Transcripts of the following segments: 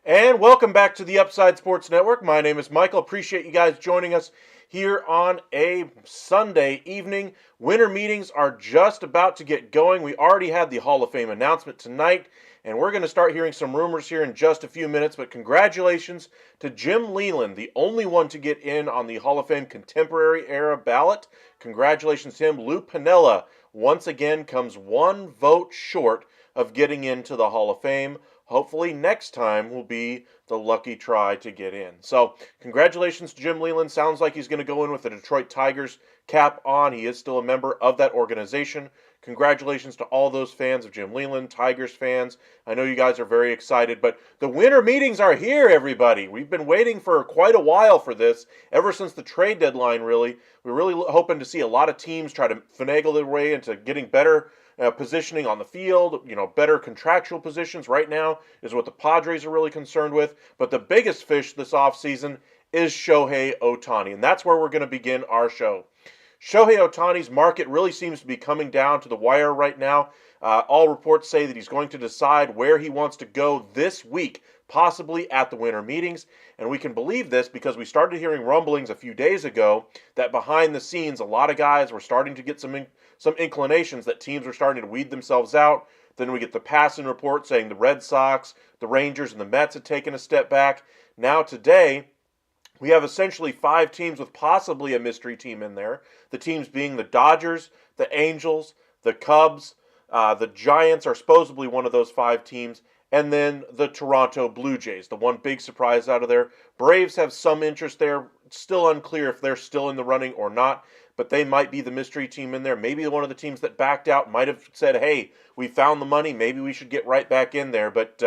And welcome back to the Upside Sports Network. My name is Michael. Appreciate you guys joining us here on a Sunday evening. Winter meetings are just about to get going. We already had the Hall of Fame announcement tonight, and we're going to start hearing some rumors here in just a few minutes. But congratulations to Jim Leyland, the only one to get in on the Hall of Fame Contemporary Era ballot. Congratulations to him. Lou Piniella once again comes one vote short of getting into the Hall of Fame. Hopefully next time will be the lucky try to get in. So congratulations to Jim Leyland. Sounds like he's going to go in with the Detroit Tigers cap on. He is still a member of that organization. Congratulations to all those fans of Jim Leyland, Tigers fans. I know you guys are very excited, but the winter meetings are here, everybody. We've been waiting for quite a while for this, ever since the trade deadline, really. We're really hoping to see a lot of teams try to finagle their way into getting better positioning on the field, better contractual positions right now is what the Padres are really concerned with. But the biggest fish this offseason is Shohei Ohtani, and that's where we're going to begin our show. Shohei Ohtani's market really seems to be coming down to the wire right now. All reports say that he's going to decide where he wants to go this week, possibly at the winter meetings. And we can believe this because we started hearing rumblings a few days ago that behind the scenes, a lot of guys were starting to get some inclinations that teams were starting to weed themselves out. Then we get the passing report saying the Red Sox, the Rangers, and the Mets had taken a step back. Now today, we have essentially 5 teams with possibly a mystery team in there. The teams being the Dodgers, the Angels, the Cubs, the Giants are supposedly one of those 5 teams, and then the Toronto Blue Jays, the one big surprise out of there. Braves have some interest there. Still unclear if they're still in the running or not, but they might be the mystery team in there. Maybe one of the teams that backed out might have said, hey, we found the money, maybe we should get right back in there. But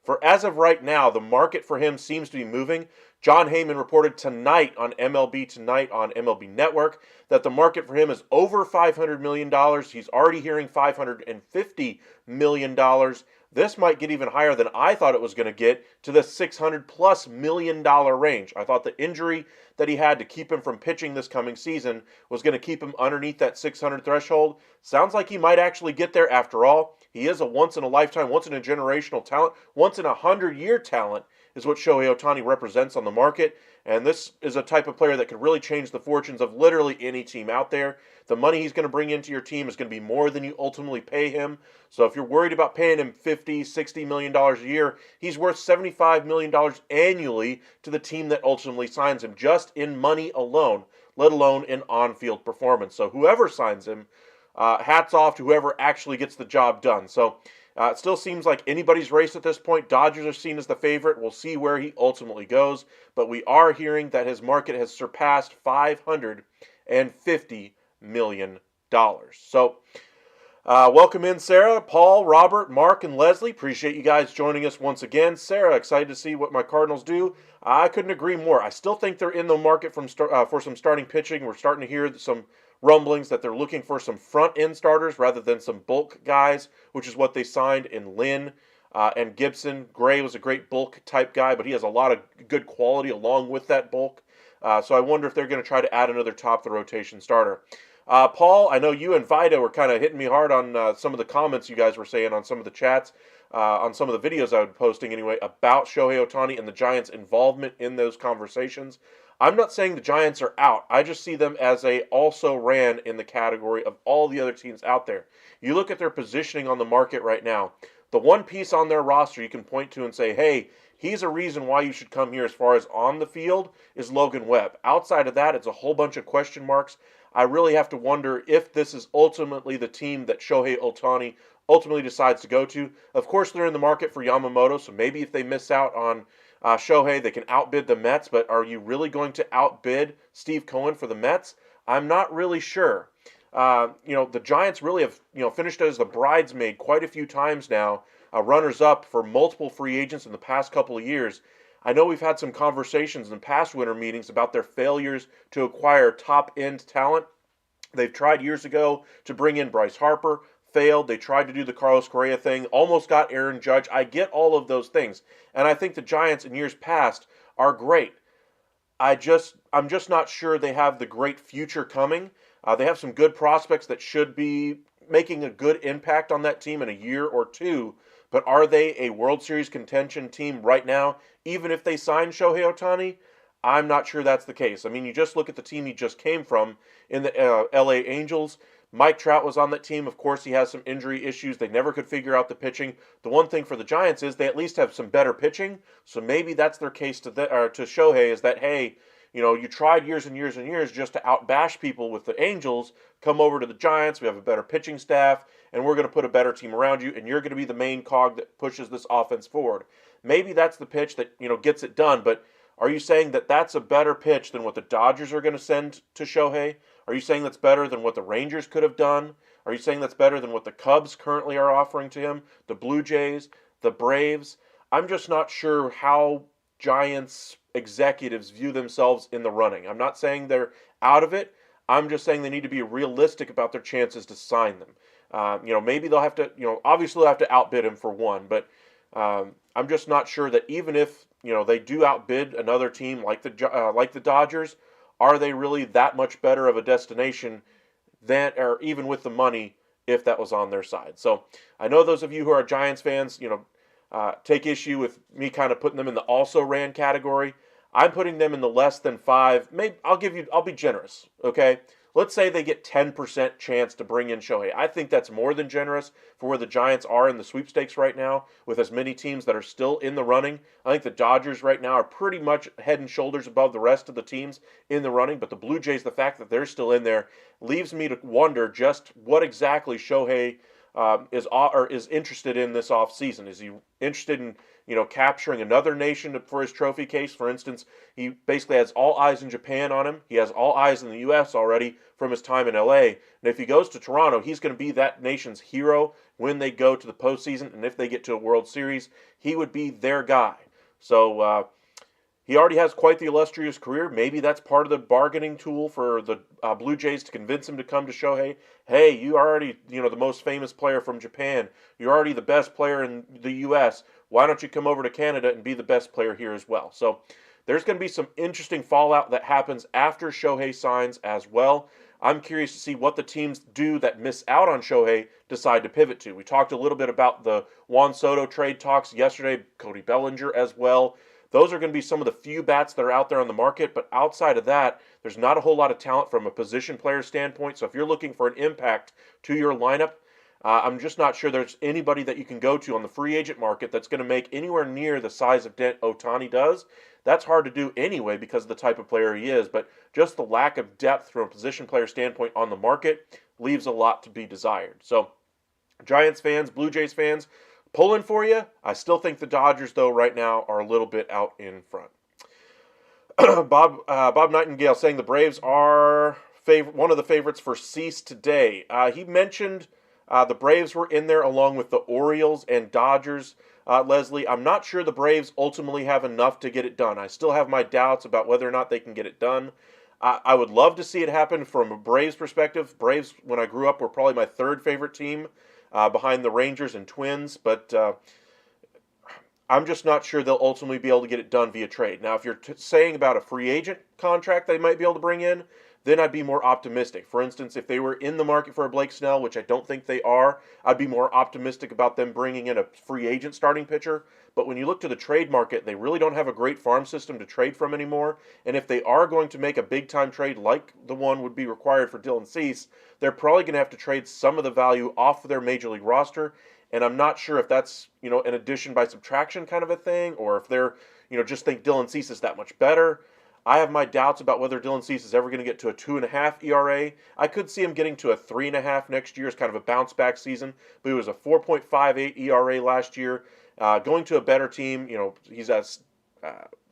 for as of right now, the market for him seems to be moving. John Heyman reported tonight on MLB Tonight on MLB Network that the market for him is over $500 million. He's already hearing $550 million. This might get even higher than I thought it was going to get, to the $600+ million range. I thought the injury that he had to keep him from pitching this coming season was going to keep him underneath that 600 threshold. Sounds like he might actually get there after all. He is a once-in-a-lifetime, once-in-a-generational talent, once-in-a-100-year talent is what Shohei Ohtani represents on the market. And this is a type of player that could really change the fortunes of literally any team out there. The money he's going to bring into your team is going to be more than you ultimately pay him. So if you're worried about paying him $50, $60 million a year, he's worth $75 million annually to the team that ultimately signs him, just in money alone, let alone in on-field performance. So whoever signs him, hats off to whoever actually gets the job done. So it still seems like anybody's race at this point. Dodgers are seen as the favorite. We'll see where he ultimately goes. But we are hearing that his market has surpassed $550 million. So Welcome in, Sarah, Paul, Robert, Mark, and Leslie. Appreciate you guys joining us once again. Sarah, excited to see what my Cardinals do. I couldn't agree more. I still think they're in the market for some starting pitching. We're starting to hear some rumblings that they're looking for some front-end starters rather than some bulk guys, which is what they signed in Lynn and Gibson. Gray was a great bulk type guy, but he has a lot of good quality along with that bulk. So I wonder if they're going to try to add another top-of-the-rotation starter. Paul, I know you and Vito were kind of hitting me hard on some of the comments you guys were saying on some of the chats, on some of the videos I was posting anyway, about Shohei Ohtani and the Giants' involvement in those conversations. I'm not saying the Giants are out. I just see them as a also ran in the category of all the other teams out there. You look at their positioning on the market right now. The one piece on their roster you can point to and say, hey, he's a reason why you should come here as far as on the field is Logan Webb. Outside of that, it's a whole bunch of question marks. I really have to wonder if this is ultimately the team that Shohei Ohtani ultimately decides to go to. Of course, they're in the market for Yamamoto, so maybe if they miss out on Shohei, they can outbid the Mets, but are you really going to outbid Steve Cohen for the Mets? I'm not really sure. The Giants really have, finished as the bridesmaid quite a few times now, runners-up for multiple free agents in the past couple of years. I know we've had some conversations in past winter meetings about their failures to acquire top-end talent. They've tried years ago to bring in Bryce Harper, failed. They tried to do the Carlos Correa thing, almost got Aaron Judge. I get all of those things, and I think the Giants in years past are great. I'm just not sure they have the great future coming. They have some good prospects that should be making a good impact on that team in a year or two. But are they a World Series contention team right now, even if they sign Shohei Ohtani? I'm not sure that's the case. I mean, you just look at the team he just came from in the LA Angels. Mike Trout was on that team. Of course, he has some injury issues. They never could figure out the pitching. The one thing for the Giants is they at least have some better pitching. So maybe that's their case to Shohei is that, hey, you tried years and years and years just to outbash people with the Angels. Come over to the Giants. We have a better pitching staff, and we're going to put a better team around you, and you're going to be the main cog that pushes this offense forward. Maybe that's the pitch that gets it done. But are you saying that that's a better pitch than what the Dodgers are going to send to Shohei? Are you saying that's better than what the Rangers could have done? Are you saying that's better than what the Cubs currently are offering to him? The Blue Jays, the Braves? I'm just not sure how Giants executives view themselves in the running. I'm not saying they're out of it. I'm just saying they need to be realistic about their chances to sign them. Maybe they'll have to, obviously they'll have to outbid him for one, but I'm just not sure that even if, they do outbid another team like the Dodgers, are they really that much better of a destination than, or even with the money, if that was on their side? So I know those of you who are Giants fans, take issue with me kind of putting them in the also ran category. I'm putting them in the less than 5. Maybe I'll be generous, okay? Let's say they get 10% chance to bring in Shohei. I think that's more than generous for where the Giants are in the sweepstakes right now, with as many teams that are still in the running. I think the Dodgers right now are pretty much head and shoulders above the rest of the teams in the running, but the Blue Jays, the fact that they're still in there, leaves me to wonder just what exactly Shohei is interested in this offseason. Is he interested in capturing another nation for his trophy case? For instance, he basically has all eyes in Japan on him. He has all eyes in the U.S. already from his time in L.A. And if he goes to Toronto, he's going to be that nation's hero when they go to the postseason. And if they get to a World Series, he would be their guy. So he already has quite the illustrious career. Maybe that's part of the bargaining tool for the Blue Jays to convince him to come to Shohei. Hey, you are already, the most famous player from Japan. You're already the best player in the U.S. Why don't you come over to Canada and be the best player here as well? So there's going to be some interesting fallout that happens after Shohei signs as well. I'm curious to see what the teams do that miss out on Shohei decide to pivot to. We talked a little bit about the Juan Soto trade talks yesterday, Cody Bellinger as well. Those are going to be some of the few bats that are out there on the market, but outside of that, there's not a whole lot of talent from a position player standpoint. So if you're looking for an impact to your lineup, I'm just not sure there's anybody that you can go to on the free agent market that's going to make anywhere near the size of dent Ohtani does. That's hard to do anyway because of the type of player he is, but just the lack of depth from a position player standpoint on the market leaves a lot to be desired. So Giants fans, Blue Jays fans, pulling for you. I still think the Dodgers, though, right now are a little bit out in front. Bob Nightingale saying the Braves are one of the favorites for Cease today. He mentioned The Braves were in there along with the Orioles and Dodgers. Leslie, I'm not sure the Braves ultimately have enough to get it done. I still have my doubts about whether or not they can get it done. I would love to see it happen from a Braves perspective. Braves, when I grew up, were probably my third favorite team behind the Rangers and Twins, but I'm just not sure they'll ultimately be able to get it done via trade. Now, if you're saying about a free agent contract they might be able to bring in, then I'd be more optimistic. For instance, if they were in the market for a Blake Snell, which I don't think they are, I'd be more optimistic about them bringing in a free agent starting pitcher. But when you look to the trade market, they really don't have a great farm system to trade from anymore. And if they are going to make a big-time trade like the one would be required for Dylan Cease, they're probably going to have to trade some of the value off of their major league roster. And I'm not sure if that's, an addition by subtraction kind of a thing, or if they're, just think Dylan Cease is that much better. I have my doubts about whether Dylan Cease is ever going to get to a 2.5 ERA. I could see him getting to a 3.5 next year as kind of a bounce back season, but he was a 4.58 ERA last year. Going to a better team, he's a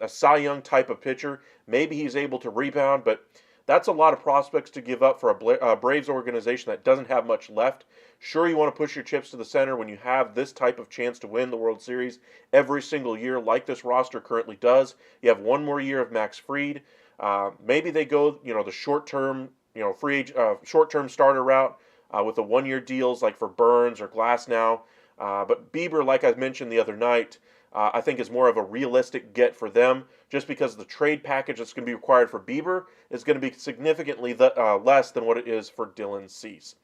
Cy Young type of pitcher. Maybe he's able to rebound, but that's a lot of prospects to give up for a Braves organization that doesn't have much left. Sure, you want to push your chips to the center when you have this type of chance to win the World Series every single year like this roster currently does. You have one more year of Max Fried. Maybe they go, the short-term, short-term starter route with the one-year deals like for Burns or Glasnow. But Bieber, like I mentioned the other night, I think is more of a realistic get for them just because the trade package that's going to be required for Bieber is going to be significantly less than what it is for Dylan Cease.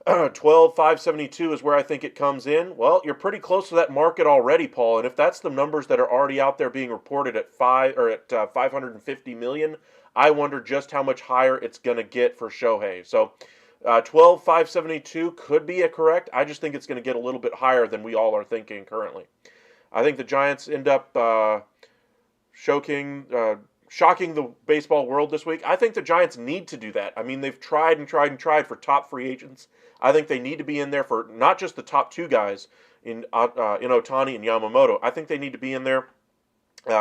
12,572 is where I think it comes in. Well, you're pretty close to that market already, Paul. And if that's the numbers that are already out there being reported at 550 million, I wonder just how much higher it's going to get for Shohei. So 12,572 could be correct. I just think it's going to get a little bit higher than we all are thinking currently. I think the Giants end up shocking the baseball world this week. I think the Giants need to do that. I mean, they've tried and tried and tried for top free agents. I think they need to be in there for not just the top two guys in Ohtani and Yamamoto. I think they need to be in there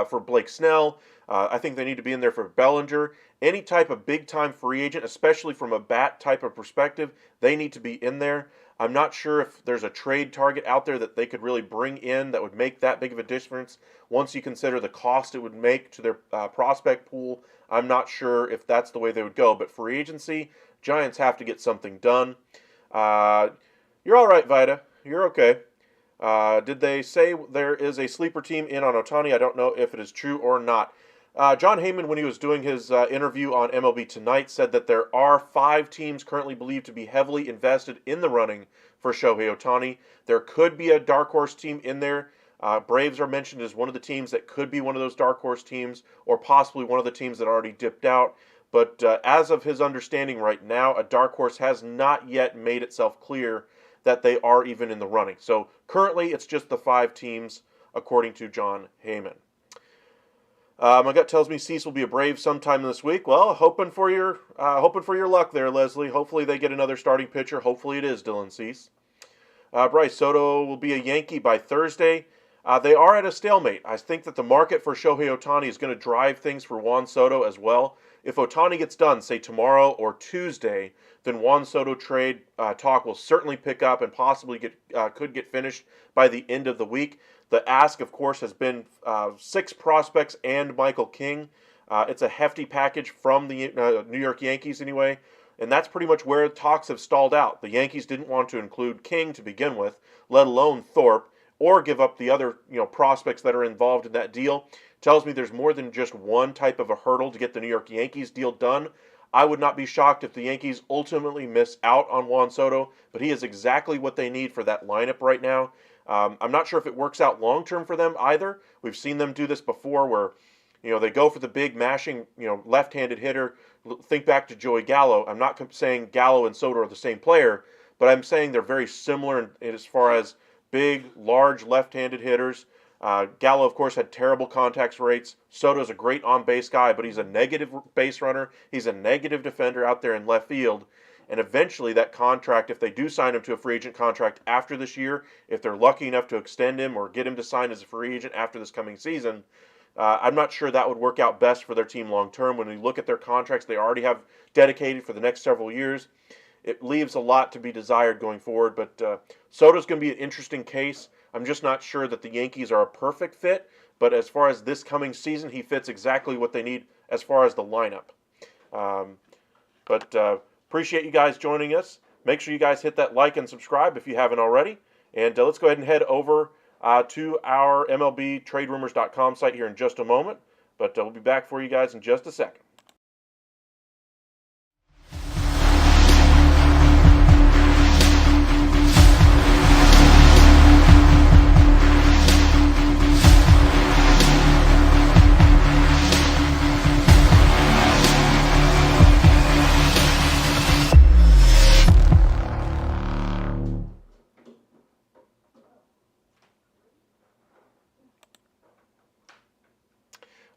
for Blake Snell. I think they need to be in there for Bellinger. Any type of big-time free agent, especially from a bat type of perspective, they need to be in there. I'm not sure if there's a trade target out there that they could really bring in that would make that big of a difference. Once you consider the cost it would make to their prospect pool, I'm not sure if that's the way they would go. But free agency, Giants have to get something done. You're all right, Vida. You're okay. Did they say there is a sleeper team in on Ohtani? I don't know if it is true or not. John Heyman, when he was doing his interview on MLB Tonight, said that there are 5 teams currently believed to be heavily invested in the running for Shohei Ohtani. There could be a dark horse team in there. Braves are mentioned as one of the teams that could be one of those dark horse teams, or possibly one of the teams that already dipped out. But as of his understanding right now, a dark horse has not yet made itself clear that they are even in the running. So currently, it's just the 5 teams, according to John Heyman. My gut tells me Cease will be a Brave sometime this week. Well, hoping for your luck there, Leslie. Hopefully they get another starting pitcher. Hopefully it is Dylan Cease. Bryce Soto will be a Yankee by Thursday. They are at a stalemate. I think that the market for Shohei Ohtani is going to drive things for Juan Soto as well. If Ohtani gets done, say tomorrow or Tuesday, then Juan Soto trade talk will certainly pick up and possibly could get finished by the end of the week. The ask, of course, has been 6 prospects and Michael King. It's a hefty package from the New York Yankees anyway, and that's pretty much where talks have stalled out. The Yankees didn't want to include King to begin with, let alone Thorpe, or give up the other prospects that are involved in that deal. Tells me there's more than just one type of a hurdle to get the New York Yankees deal done. I would not be shocked if the Yankees ultimately miss out on Juan Soto, but he is exactly what they need for that lineup right now. I'm not sure if it works out long-term for them either. We've seen them do this before where, they go for the big mashing, left-handed hitter. Think back to Joey Gallo. I'm not saying Gallo and Soto are the same player, but I'm saying they're very similar as far as big, large left-handed hitters. Gallo, of course, had terrible contact rates. Soto's a great on-base guy, but he's a negative base runner. He's a negative defender out there in left field. And eventually that contract, if they do sign him to a free agent contract after this year, if they're lucky enough to extend him or get him to sign as a free agent after this coming season, I'm not sure that would work out best for their team long term. When we look at their contracts they already have dedicated for the next several years, it leaves a lot to be desired going forward. But Soto's going to be an interesting case. I'm just not sure that the Yankees are a perfect fit, but as far as this coming season, he fits exactly what they need as far as the lineup. But appreciate you guys joining us. Make sure you guys hit that like and subscribe if you haven't already. And let's go ahead and head over to our MLBTradeRumors.com site here in just a moment. But we'll be back for you guys in just a second.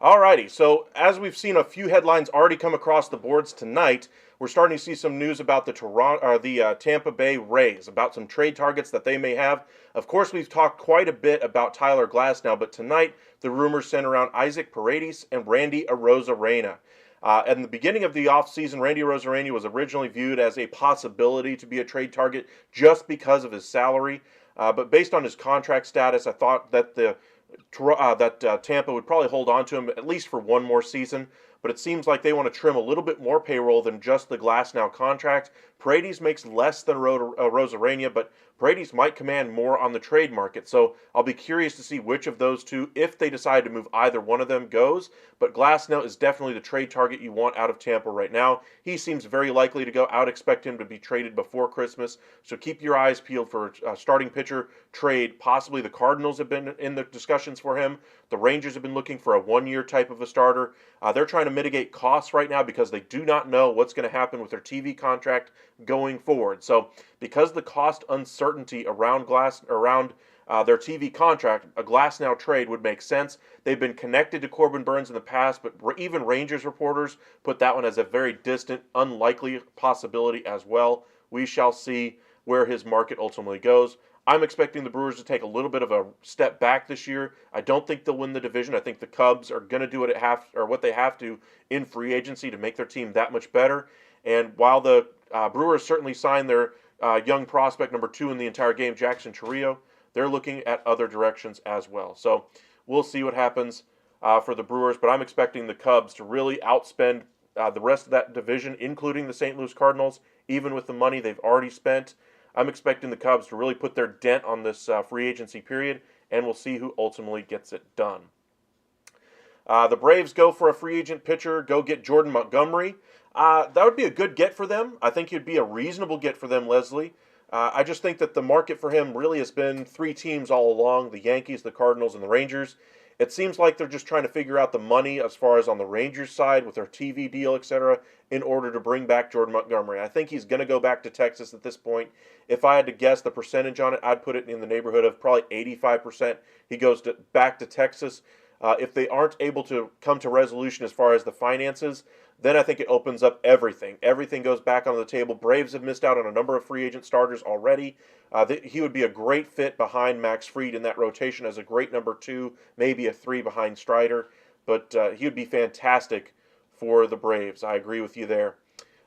Alrighty, so as we've seen a few headlines already come across the boards tonight, we're starting to see some news about the Tampa Bay Rays, about some trade targets that they may have. Of course, we've talked quite a bit about Tyler Glasnow, but tonight the rumors center around Isaac Paredes and Randy Arozarena. At the beginning of the offseason, Randy Arozarena was originally viewed as a possibility to be a trade target just because of his salary, but based on his contract status, I thought that Tampa would probably hold on to him at least for one more season, but it seems like they want to trim a little bit more payroll than just the Glasnow contract. Paredes makes less than Arozarena, but Paredes might command more on the trade market, so I'll be curious to see which of those two, if they decide to move either one of them, goes. But Glasnow is definitely the trade target you want out of Tampa right now. He seems very likely to go. I would expect him to be traded before Christmas, so keep your eyes peeled for a starting pitcher trade. Possibly the Cardinals have been in the discussions for him. The Rangers have been looking for a one-year type of a starter. They're trying to mitigate costs right now because they do not know what's going to happen with their TV contract going forward. So because the cost uncertainty around their TV contract, a Glasnow trade would make sense. They've been connected to Corbin Burns in the past, but even Rangers reporters put that one as a very distant, unlikely possibility as well. We shall see where his market ultimately goes. I'm expecting the Brewers to take a little bit of a step back this year. I don't think they'll win the division. I think the Cubs are going to do what they have to in free agency to make their team that much better. And while the Brewers certainly signed their young prospect number 2 in the entire game, Jackson Chourio, they're looking at other directions as well. So we'll see what happens for the Brewers, but I'm expecting the Cubs to really outspend the rest of that division, including the St. Louis Cardinals, even with the money they've already spent. I'm expecting the Cubs to really put their dent on this free agency period, and we'll see who ultimately gets it done. The Braves go for a free agent pitcher, go get Jordan Montgomery. That would be a good get for them. I think it'd be a reasonable get for them, Leslie. I just think that the market for him really has been 3 teams all along, the Yankees, the Cardinals, and the Rangers. It seems like they're just trying to figure out the money as far as on the Rangers side with their TV deal, etc., in order to bring back Jordan Montgomery. I think he's going to go back to Texas at this point. If I had to guess the percentage on it, I'd put it in the neighborhood of probably 85%. He goes back to Texas. If they aren't able to come to resolution as far as the finances, then I think it opens up everything. Everything goes back on the table. Braves have missed out on a number of free agent starters already. He would be a great fit behind Max Fried in that rotation as a great number 2, maybe a 3 behind Strider. But he would be fantastic for the Braves. I agree with you there.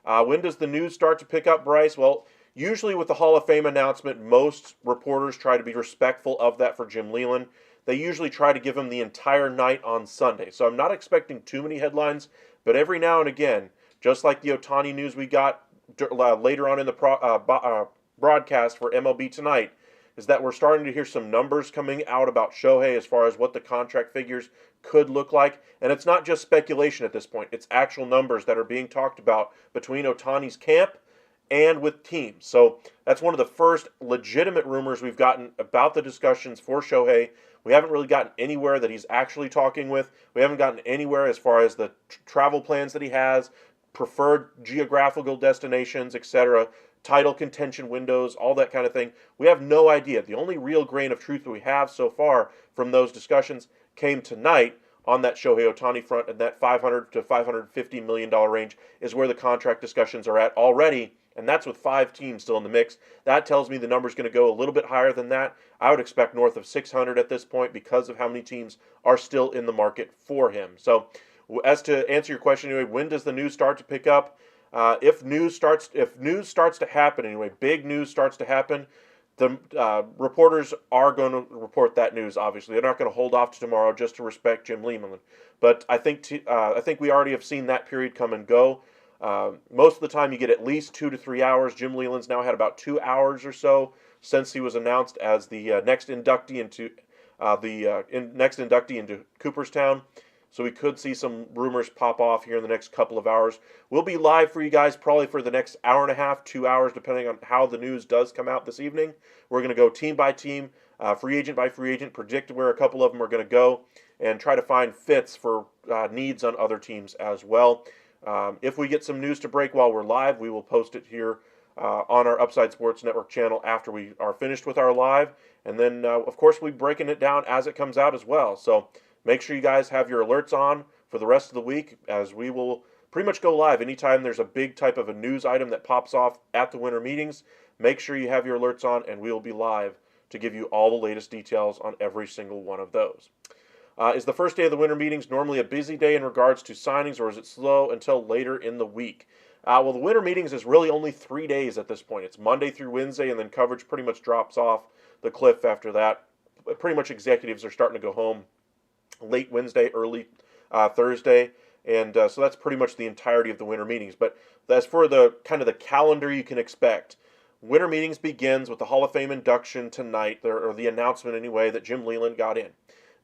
When does the news start to pick up, Bryce? Well, usually with the Hall of Fame announcement, most reporters try to be respectful of that for Jim Leyland. They usually try to give him the entire night on Sunday. So I'm not expecting too many headlines, but every now and again, just like the Ohtani news we got later on in the broadcast for MLB Tonight, is that we're starting to hear some numbers coming out about Shohei as far as what the contract figures could look like. And it's not just speculation at this point. It's actual numbers that are being talked about between Ohtani's camp and with teams. So that's one of the first legitimate rumors we've gotten about the discussions for Shohei. We haven't really gotten anywhere that he's actually talking with. We haven't gotten anywhere as far as the travel plans that he has, preferred geographical destinations, etc., title contention windows, all that kind of thing. We have no idea. The only real grain of truth we have so far from those discussions came tonight on that Shohei Ohtani front, and that $500 to $550 million range is where the contract discussions are at already, and that's with 5 teams still in the mix. That tells me the number's going to go a little bit higher than that. I would expect north of 600 at this point because of how many teams are still in the market for him. So as to answer your question anyway, when does the news start to pick up? If news starts to happen anyway, big news starts to happen, the reporters are going to report that news. Obviously, they're not going to hold off to tomorrow just to respect Jim Lehman. But I think we already have seen that period come and go. Most of the time, you get at least 2 to 3 hours. Jim Leland's now had about 2 hours or so since he was announced as the next inductee into Cooperstown. So we could see some rumors pop off here in the next couple of hours. We'll be live for you guys probably for the next hour and a half, 2 hours, depending on how the news does come out this evening. We're going to go team by team, free agent by free agent, predict where a couple of them are going to go, and try to find fits for needs on other teams as well. If we get some news to break while we're live, we will post it here on our Upside Sports Network channel after we are finished with our live. And then, of course, we'll be breaking it down as it comes out as well. So make sure you guys have your alerts on for the rest of the week, as we will pretty much go live anytime there's a big type of a news item that pops off at the winter meetings. Make sure you have your alerts on, and we will be live to give you all the latest details on every single one of those. Is the first day of the winter meetings normally a busy day in regards to signings, or is it slow until later in the week? Well, the winter meetings is really only 3 days at this point. It's Monday through Wednesday, and then coverage pretty much drops off the cliff after that. Pretty much executives are starting to go home late Wednesday, early Thursday, and so that's pretty much the entirety of the winter meetings. But as for the kind of the calendar you can expect, winter meetings begins with the Hall of Fame induction tonight, or the announcement anyway, that Jim Leyland got in.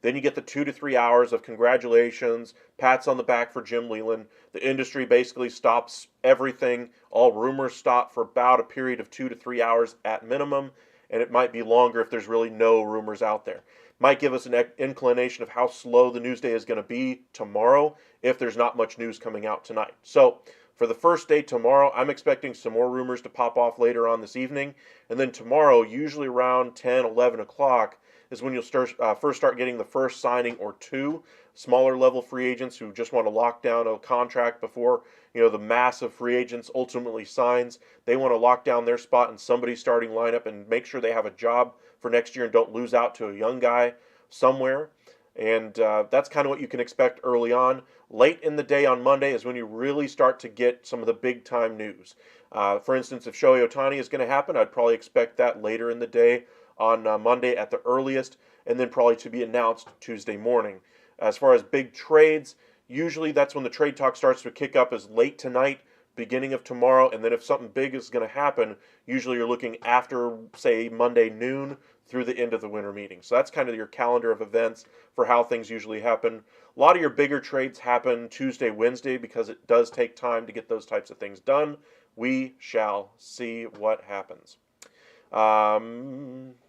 Then you get the 2 to 3 hours of congratulations, pats on the back for Jim Leyland. The industry basically stops everything. All rumors stop for about a period of 2 to 3 hours at minimum, and it might be longer if there's really no rumors out there. Might give us an inclination of how slow the news day is going to be tomorrow if there's not much news coming out tonight. So for the first day tomorrow, I'm expecting some more rumors to pop off later on this evening. And then tomorrow, usually around 10, 11 o'clock, is when you'll first start getting the first signing or two. Smaller level free agents who just want to lock down a contract before the massive free agents ultimately signs. They want to lock down their spot in somebody's starting lineup and make sure they have a job for next year and don't lose out to a young guy somewhere. And that's kind of what you can expect early on. Late in the day on Monday is when you really start to get some of the big time news. For instance, if Shohei Ohtani is going to happen, I'd probably expect that later in the day on Monday at the earliest, and then probably to be announced Tuesday morning. As far as big trades, usually that's when the trade talk starts to kick up, is late tonight, beginning of tomorrow, and then if something big is going to happen, usually you're looking after, say, Monday noon through the end of the winter meeting. So that's kind of your calendar of events for how things usually happen. A lot of your bigger trades happen Tuesday, Wednesday, because it does take time to get those types of things done. We shall see what happens.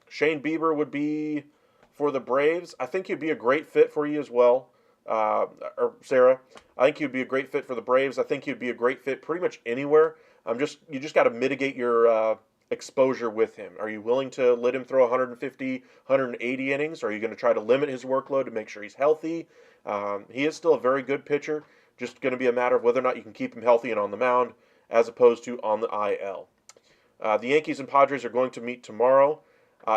Shane Bieber would be for the Braves. I think he'd be a great fit for you as well. Or Sarah, I think he'd be a great fit for the Braves. I think he'd be a great fit pretty much anywhere. You just got to mitigate your exposure with him. Are you willing to let him throw 150, 180 innings? Or are you going to try to limit his workload to make sure he's healthy? He is still a very good pitcher. Just going to be a matter of whether or not you can keep him healthy and on the mound as opposed to on the IL. The Yankees and Padres are going to meet tomorrow.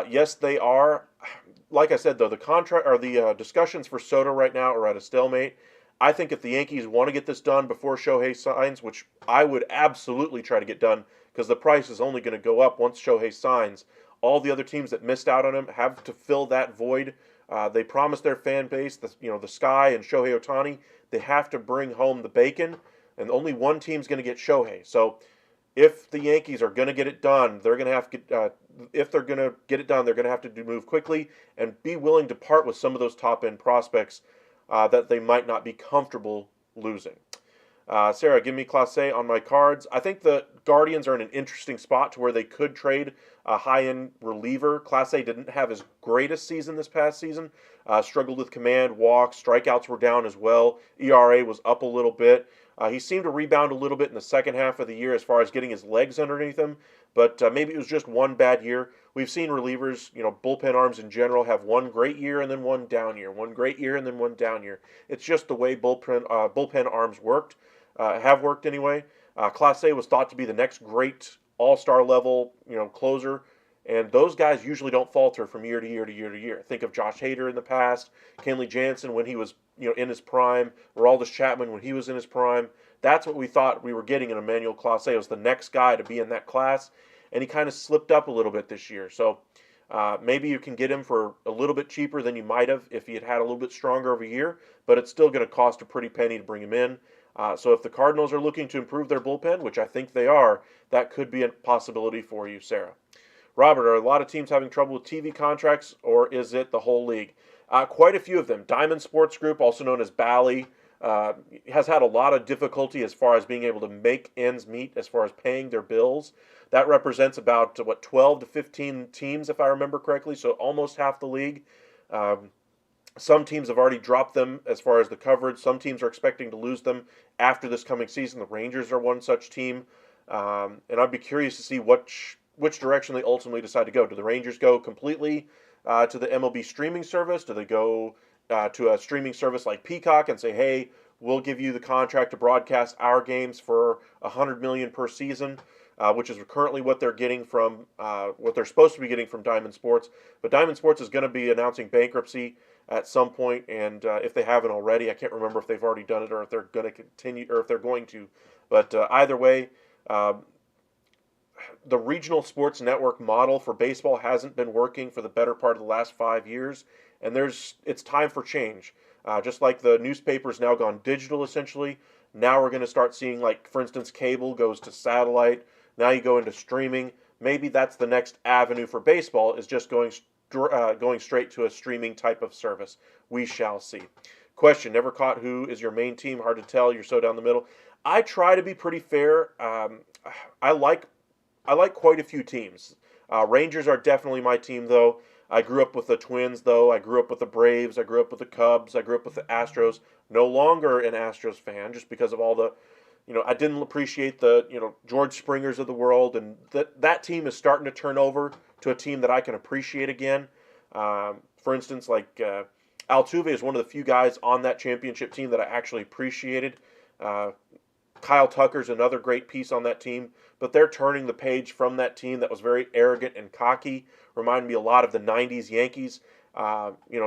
Yes, they are. Like I said, though, the discussions for Soto right now are at a stalemate. I think if the Yankees want to get this done before Shohei signs, which I would absolutely try to get done, because the price is only going to go up once Shohei signs, all the other teams that missed out on him have to fill that void. They promised their fan base, the Sky and Shohei Ohtani, they have to bring home the bacon, and only one team's going to get Shohei. So if the Yankees are going to get it done, they're going to have to if they're going to get it done, they're going to have to move quickly and be willing to part with some of those top-end prospects that they might not be comfortable losing. Sarah, give me Class A on my cards. I think the Guardians are in an interesting spot to where they could trade a high-end reliever. Class A didn't have his greatest season this past season. Struggled with command, walks, strikeouts were down as well. ERA was up a little bit. He seemed to rebound a little bit in the second half of the year as far as getting his legs underneath him, but maybe it was just one bad year. We've seen relievers, bullpen arms in general, have one great year and then one down year, one great year and then one down year. It's just the way bullpen arms have worked anyway. Class A was thought to be the next great all-star level, closer, and those guys usually don't falter from year to year to year to year. Think of Josh Hader in the past, Kenley Jansen when he was in his prime, Aroldis Chapman when he was in his prime. That's what we thought we were getting in Emmanuel Clase. Was the next guy to be in that class, and he kind of slipped up a little bit this year. So maybe you can get him for a little bit cheaper than you might have if he had a little bit stronger of a year, but it's still going to cost a pretty penny to bring him in. So if the Cardinals are looking to improve their bullpen, which I think they are, that could be a possibility for you, Sarah. Robert, are a lot of teams having trouble with TV contracts, or is it the whole league? Quite a few of them. Diamond Sports Group, also known as Bally, has had a lot of difficulty as far as being able to make ends meet as far as paying their bills. That represents about, 12 to 15 teams, if I remember correctly, so almost half the league. Some teams have already dropped them as far as the coverage. Some teams are expecting to lose them after this coming season. The Rangers are one such team. And I'd be curious to see which direction they ultimately decide to go. Do the Rangers go completely to the MLB streaming service? Do they go to a streaming service like Peacock and say, hey, we'll give you the contract to broadcast our games for $100 million per season, which is currently what they're getting from what they're supposed to be getting from Diamond Sports. But Diamond Sports is going to be announcing bankruptcy at some point, and if they haven't already, I can't remember if they've already done it or if they're going to continue or if they're going to. But either way, the regional sports network model for baseball hasn't been working for the better part of the last 5 years, and it's time for change. Just like the newspaper's now gone digital, essentially, now we're going to start seeing, like, for instance, cable goes to satellite. Now you go into streaming. Maybe that's the next avenue for baseball, is just going straight to a streaming type of service. We shall see. Question, never caught who is your main team? Hard to tell. You're so down the middle. I try to be pretty fair. I like quite a few teams. Rangers are definitely my team, though. I grew up with the Twins, though. I grew up with the Braves. I grew up with the Cubs. I grew up with the Astros. No longer an Astros fan, just because of all the, I didn't appreciate the, George Springers of the world, and that team is starting to turn over to a team that I can appreciate again. For instance, like Altuve is one of the few guys on that championship team that I actually appreciated. Kyle Tucker's another great piece on that team, but they're turning the page from that team that was very arrogant and cocky. Reminded me a lot of the 90s Yankees,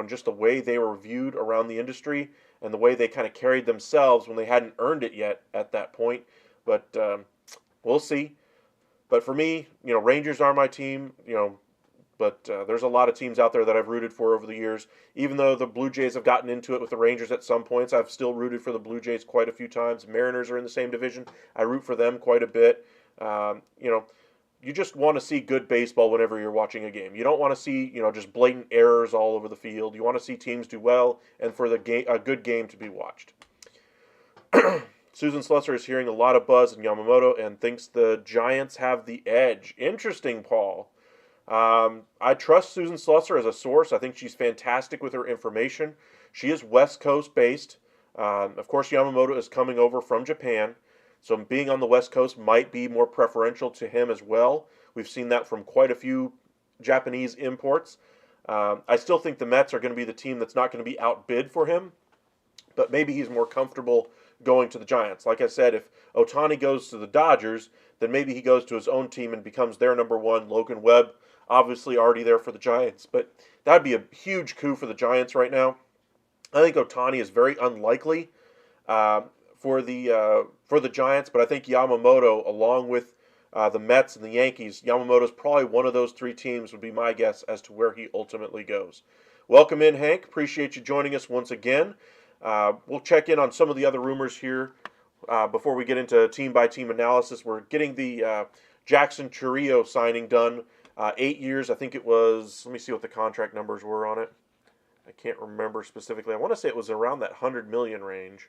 just the way they were viewed around the industry and the way they kind of carried themselves when they hadn't earned it yet at that point. But we'll see. But for me, Rangers are my team, but there's a lot of teams out there that I've rooted for over the years. Even though the Blue Jays have gotten into it with the Rangers at some points, I've still rooted for the Blue Jays quite a few times. Mariners are in the same division. I root for them quite a bit. You just want to see good baseball whenever you're watching a game. You don't want to see, just blatant errors all over the field. You want to see teams do well and for a good game to be watched. Susan Slusser is hearing a lot of buzz in Yamamoto and thinks the Giants have the edge. Interesting, Paul. I trust Susan Slusser as a source. I think she's fantastic with her information. She is West Coast based. Of course, Yamamoto is coming over from Japan, so being on the West Coast might be more preferential to him as well. We've seen that from quite a few Japanese imports. I still think the Mets are going to be the team that's not going to be outbid for him, but maybe he's more comfortable going to the Giants. Like I said, if Ohtani goes to the Dodgers, then maybe he goes to his own team and becomes their number one. Logan Webb, obviously already there for the Giants, but that would be a huge coup for the Giants right now. I think Ohtani is very unlikely for the Giants, but I think Yamamoto, along with the Mets and the Yankees, Yamamoto is probably one of those three teams, would be my guess as to where he ultimately goes. Welcome in, Hank. Appreciate you joining us once again. We'll check in on some of the other rumors here before we get into team-by-team analysis. We're getting the Jackson Chourio signing done. 8 years, I think it was. Let me see what the contract numbers were on it. I can't remember specifically. I want to say it was around that $100 million range.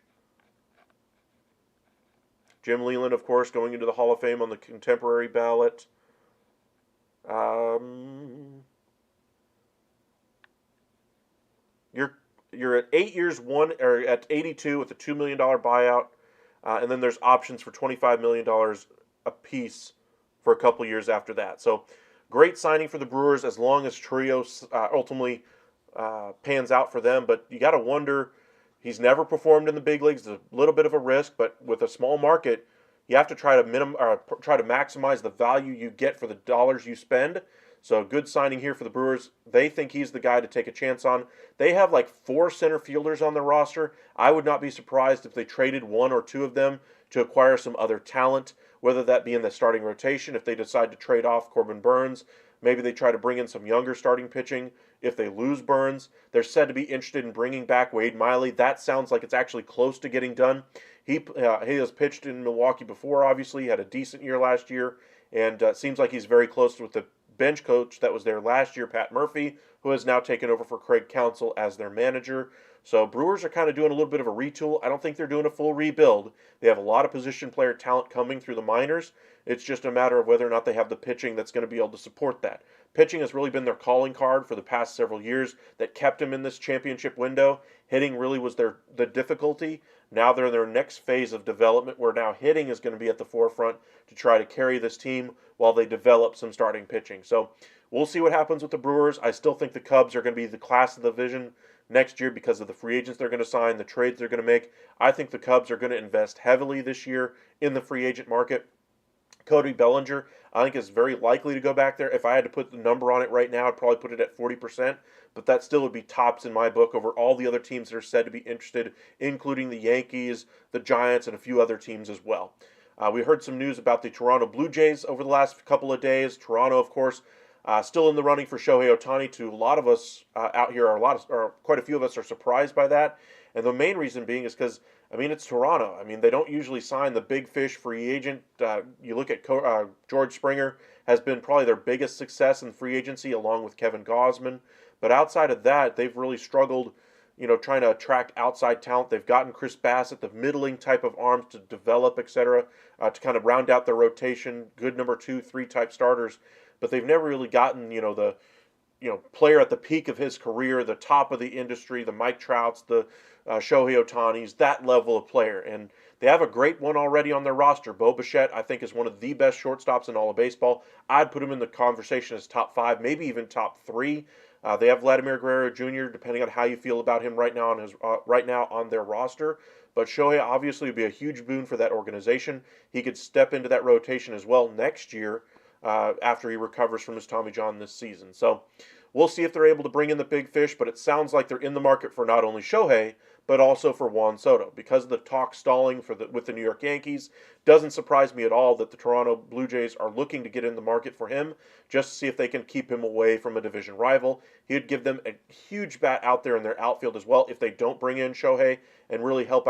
Jim Leland, of course, going into the Hall of Fame on the contemporary ballot. You're at 8 years, at 82 with a $2 million buyout, and then there's options for $25 million a piece for a couple years after that. So great signing for the Brewers as long as Chourio ultimately pans out for them. But you got to wonder, he's never performed in the big leagues. It's a little bit of a risk, but with a small market, you have to try to maximize the value you get for the dollars you spend. So good signing here for the Brewers. They think he's the guy to take a chance on. They have like 4 center fielders on their roster. I would not be surprised if they traded 1 or 2 of them to acquire some other talent, whether that be in the starting rotation. If they decide to trade off Corbin Burns, maybe they try to bring in some younger starting pitching. If they lose Burns, they're said to be interested in bringing back Wade Miley. That sounds like it's actually close to getting done. He has pitched in Milwaukee before, obviously. He had a decent year last year, and seems like he's very close with the bench coach that was there last year, Pat Murphy, who has now taken over for Craig Counsell as their manager. So Brewers are kind of doing a little bit of a retool. I don't think they're doing a full rebuild. They have a lot of position player talent coming through the minors. It's just a matter of whether or not they have the pitching that's going to be able to support that. Pitching has really been their calling card for the past several years that kept them in this championship window. Hitting really was the difficulty. Now they're in their next phase of development where now hitting is going to be at the forefront to try to carry this team while they develop some starting pitching. So we'll see what happens with the Brewers. I still think the Cubs are going to be the class of the division next year because of the free agents they're going to sign, the trades they're going to make. I think the Cubs are going to invest heavily this year in the free agent market. Cody Bellinger, I think, is very likely to go back there. If I had to put the number on it right now, I'd probably put it at 40%, but that still would be tops in my book over all the other teams that are said to be interested, including the Yankees, the Giants, and a few other teams as well. We heard some news about the Toronto Blue Jays over the last couple of days. Toronto, of course, still in the running for Shohei Ohtani. To a lot of us out here, quite a few of us are surprised by that. And the main reason being is because, it's Toronto. They don't usually sign the big fish free agent. You look at George Springer has been probably their biggest success in free agency, along with Kevin Gausman. But outside of that, they've really struggled, trying to attract outside talent. They've gotten Chris Bassett, the middling type of arms to develop, etc., to kind of round out their rotation, good number 2, 3 type starters. But they've never really gotten, the player at the peak of his career, the top of the industry, the Mike Trouts, the Shohei Ohtani's, that level of player. And they have a great one already on their roster. Bo Bichette, I think, is one of the best shortstops in all of baseball. I'd put him in the conversation as top 5, maybe even top 3. They have Vladimir Guerrero Jr., depending on how you feel about him right now on their roster. But Shohei obviously would be a huge boon for that organization. He could step into that rotation as well next year after he recovers from his Tommy John this season. So we'll see if they're able to bring in the big fish, but it sounds like they're in the market for not only Shohei, but also for Juan Soto. Because of the talk stalling with the New York Yankees, doesn't surprise me at all that the Toronto Blue Jays are looking to get in the market for him, just to see if they can keep him away from a division rival. He'd give them a huge bat out there in their outfield as well if they don't bring in Shohei and really help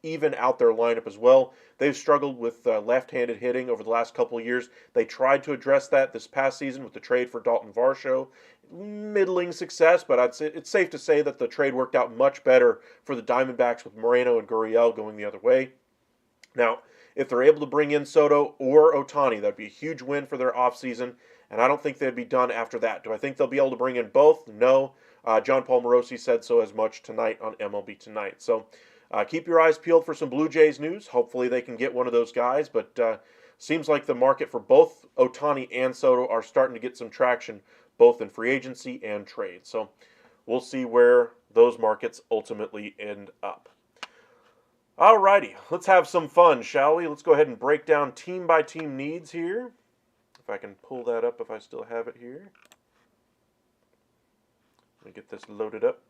even out their lineup as well. They've struggled with left-handed hitting over the last couple of years. They tried to address that this past season with the trade for Dalton Varsho. Middling success, but I'd say it's safe to say that the trade worked out much better for the Diamondbacks with Moreno and Gurriel going the other way. Now, if they're able to bring in Soto or Ohtani, that'd be a huge win for their offseason, and I don't think they'd be done after that. Do I think they'll be able to bring in both? No. John Paul Morosi said so as much tonight on MLB Tonight. So keep your eyes peeled for some Blue Jays news. Hopefully they can get one of those guys, but seems like the market for both Ohtani and Soto are starting to get some traction, both in free agency and trade. So we'll see where those markets ultimately end up. Alrighty, let's have some fun, shall we? Let's go ahead and break down team-by-team needs here. If I can pull that up, if I still have it here. Let me get this loaded up.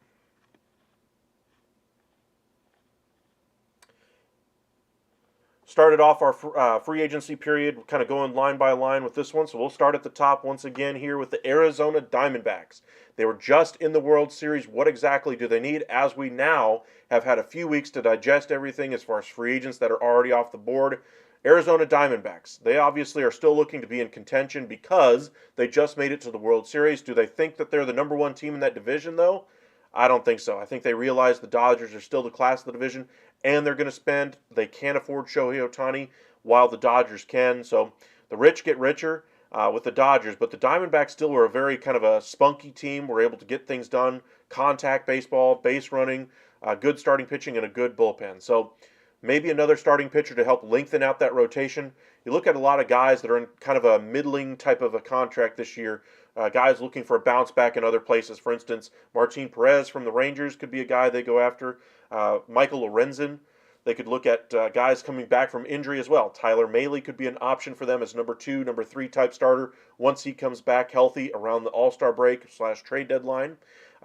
Started off our free agency period, kind of going line by line with this one. So we'll start at the top once again here with the Arizona Diamondbacks. They were just in the World Series. What exactly do they need? As we now have had a few weeks to digest everything as far as free agents that are already off the board. Arizona Diamondbacks, they obviously are still looking to be in contention because they just made it to the World Series. Do they think that they're the number 1 team in that division, though? I don't think so. I think they realize the Dodgers are still the class of the division, and they're going to spend. They can't afford Shohei Ohtani, while the Dodgers can. So the rich get richer with the Dodgers, but the Diamondbacks still were a very kind of a spunky team. Were able to get things done, contact baseball, base running, good starting pitching, and a good bullpen. So maybe another starting pitcher to help lengthen out that rotation. You look at a lot of guys that are in kind of a middling type of a contract this year. Guys looking for a bounce back in other places. For instance, Martin Perez from the Rangers could be a guy they go after. Michael Lorenzen They could look at guys coming back from injury as well. Tyler Mahle could be an option for them as number 2, number 3 type starter once he comes back healthy around the All-Star break / trade deadline.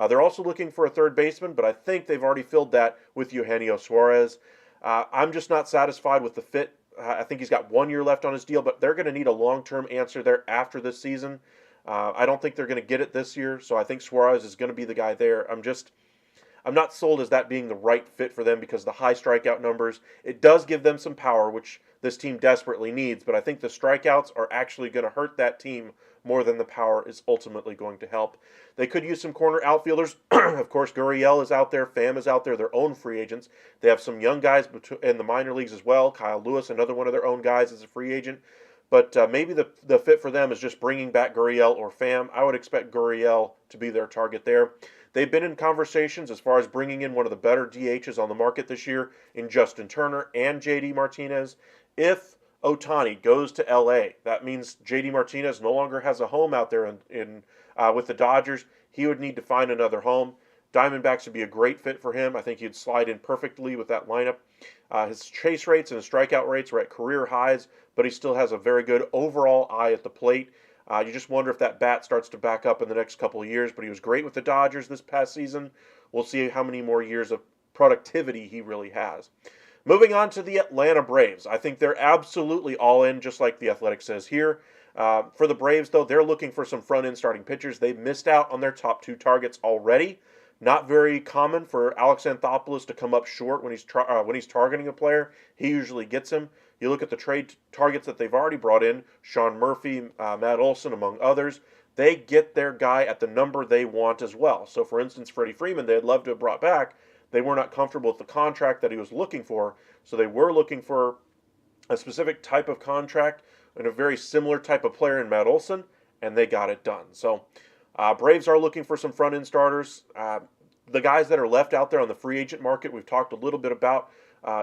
They're also looking for a third baseman, but I think they've already filled that with Eugenio Suarez. I'm just not satisfied with the fit. I think he's got 1 year left on his deal, but they're going to need a long-term answer there after this season. I don't think they're going to get it this year, so I think Suarez is going to be the guy there. I'm not sold as that being the right fit for them because the high strikeout numbers, it does give them some power, which this team desperately needs, but I think the strikeouts are actually going to hurt that team more than the power is ultimately going to help. They could use some corner outfielders. Of course, Gurriel is out there, Pham is out there, their own free agents. They have some young guys in the minor leagues as well. Kyle Lewis, another one of their own guys, is a free agent. But maybe the fit for them is just bringing back Gurriel or Pham. I would expect Gurriel to be their target there. They've been in conversations as far as bringing in one of the better DHs on the market this year in Justin Turner and JD Martinez. If Ohtani goes to LA, that means JD Martinez no longer has a home out there with the Dodgers. He would need to find another home. Diamondbacks would be a great fit for him. I think he'd slide in perfectly with that lineup. His chase rates and his strikeout rates are at career highs, but he still has a very good overall eye at the plate. You just wonder if that bat starts to back up in the next couple of years, but he was great with the Dodgers this past season. We'll see how many more years of productivity he really has. Moving on to the Atlanta Braves. I think they're absolutely all in, just like the Athletic says here. For the Braves, though, they're looking for some front-end starting pitchers. They've missed out on their top 2 targets already. Not very common for Alex Anthopoulos to come up short when he's targeting a player. He usually gets him. You look at the trade targets that they've already brought in, Sean Murphy, Matt Olson, among others. They get their guy at the number they want as well. So, for instance, Freddie Freeman, they'd love to have brought back. They were not comfortable with the contract that he was looking for, so they were looking for a specific type of contract and a very similar type of player in Matt Olson, and they got it done. So, Braves are looking for some front-end starters. The guys that are left out there on the free agent market, we've talked a little bit about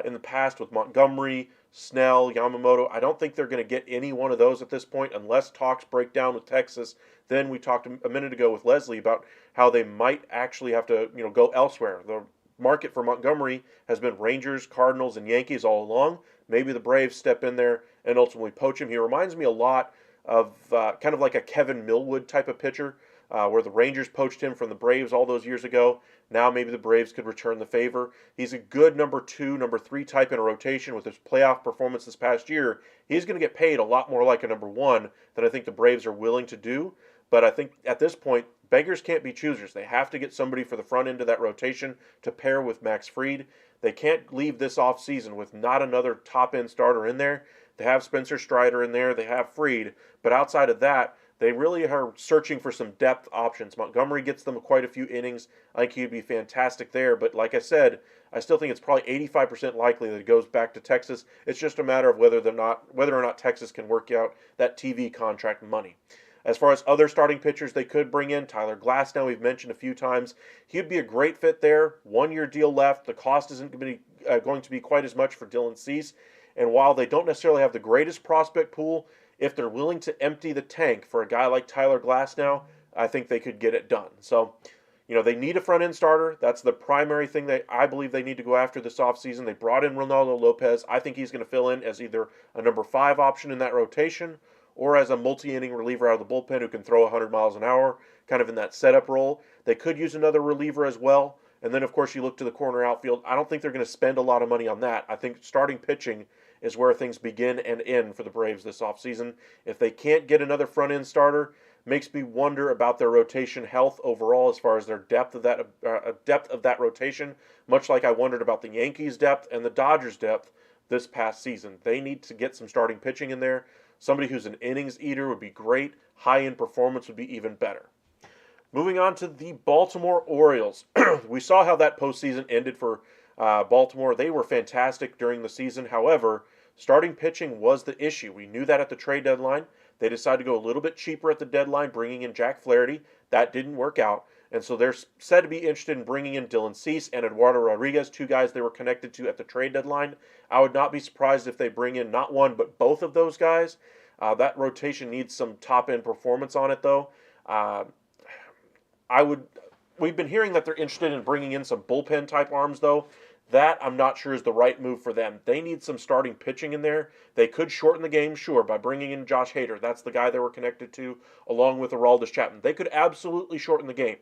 in the past with Montgomery, Snell, Yamamoto. I don't think they're going to get any one of those at this point unless talks break down with Texas. Then we talked a minute ago with Leslie about how they might actually have to go elsewhere. The market for Montgomery has been Rangers, Cardinals, and Yankees all along. Maybe the Braves step in there and ultimately poach him. He reminds me a lot of kind of like a Kevin Millwood type of pitcher, where the Rangers poached him from the Braves all those years ago. Now maybe the Braves could return the favor. He's a good number 2, number 3 type in a rotation with his playoff performance this past year. He's going to get paid a lot more like a number 1 than I think the Braves are willing to do. But I think at this point, beggars can't be choosers. They have to get somebody for the front end of that rotation to pair with Max Fried. They can't leave this offseason with not another top-end starter in there. They have Spencer Strider in there. They have Fried. But outside of that, they really are searching for some depth options. Montgomery gets them quite a few innings. I think he'd be fantastic there. But like I said, I still think it's probably 85% likely that it goes back to Texas. It's just a matter of whether or not Texas can work out that TV contract money. As far as other starting pitchers they could bring in, Tyler Glasnow, we've mentioned a few times. He'd be a great fit there. 1 year deal left. The cost isn't going to be quite as much for Dylan Cease. And while they don't necessarily have the greatest prospect pool, if they're willing to empty the tank for a guy like Tyler Glasnow, I think they could get it done. So, they need a front-end starter. That's the primary thing I believe they need to go after this offseason. They brought in Ronaldo Lopez. I think he's going to fill in as either a number 5 option in that rotation or as a multi-inning reliever out of the bullpen who can throw 100 miles an hour, kind of in that setup role. They could use another reliever as well. And then, of course, you look to the corner outfield. I don't think they're going to spend a lot of money on that. I think starting pitching is where things begin and end for the Braves this offseason. If they can't get another front-end starter, makes me wonder about their rotation health overall as far as their depth of that rotation, much like I wondered about the Yankees' depth and the Dodgers' depth this past season. They need to get some starting pitching in there. Somebody who's an innings eater would be great. High-end performance would be even better. Moving on to the Baltimore Orioles. We saw how that postseason ended for Baltimore. They were fantastic during the season. However, starting pitching was the issue. We knew that at the trade deadline. They decided to go a little bit cheaper at the deadline, bringing in Jack Flaherty. That didn't work out. And so they're said to be interested in bringing in Dylan Cease and Eduardo Rodriguez, 2 guys they were connected to at the trade deadline. I would not be surprised if they bring in not one, but both of those guys. That rotation needs some top-end performance on it, though. We've been hearing that they're interested in bringing in some bullpen-type arms, though. That I'm not sure is the right move for them. They need some starting pitching in there. They could shorten the game, sure, by bringing in Josh Hader. That's the guy they were connected to, along with Aroldis Chapman. They could absolutely shorten the game.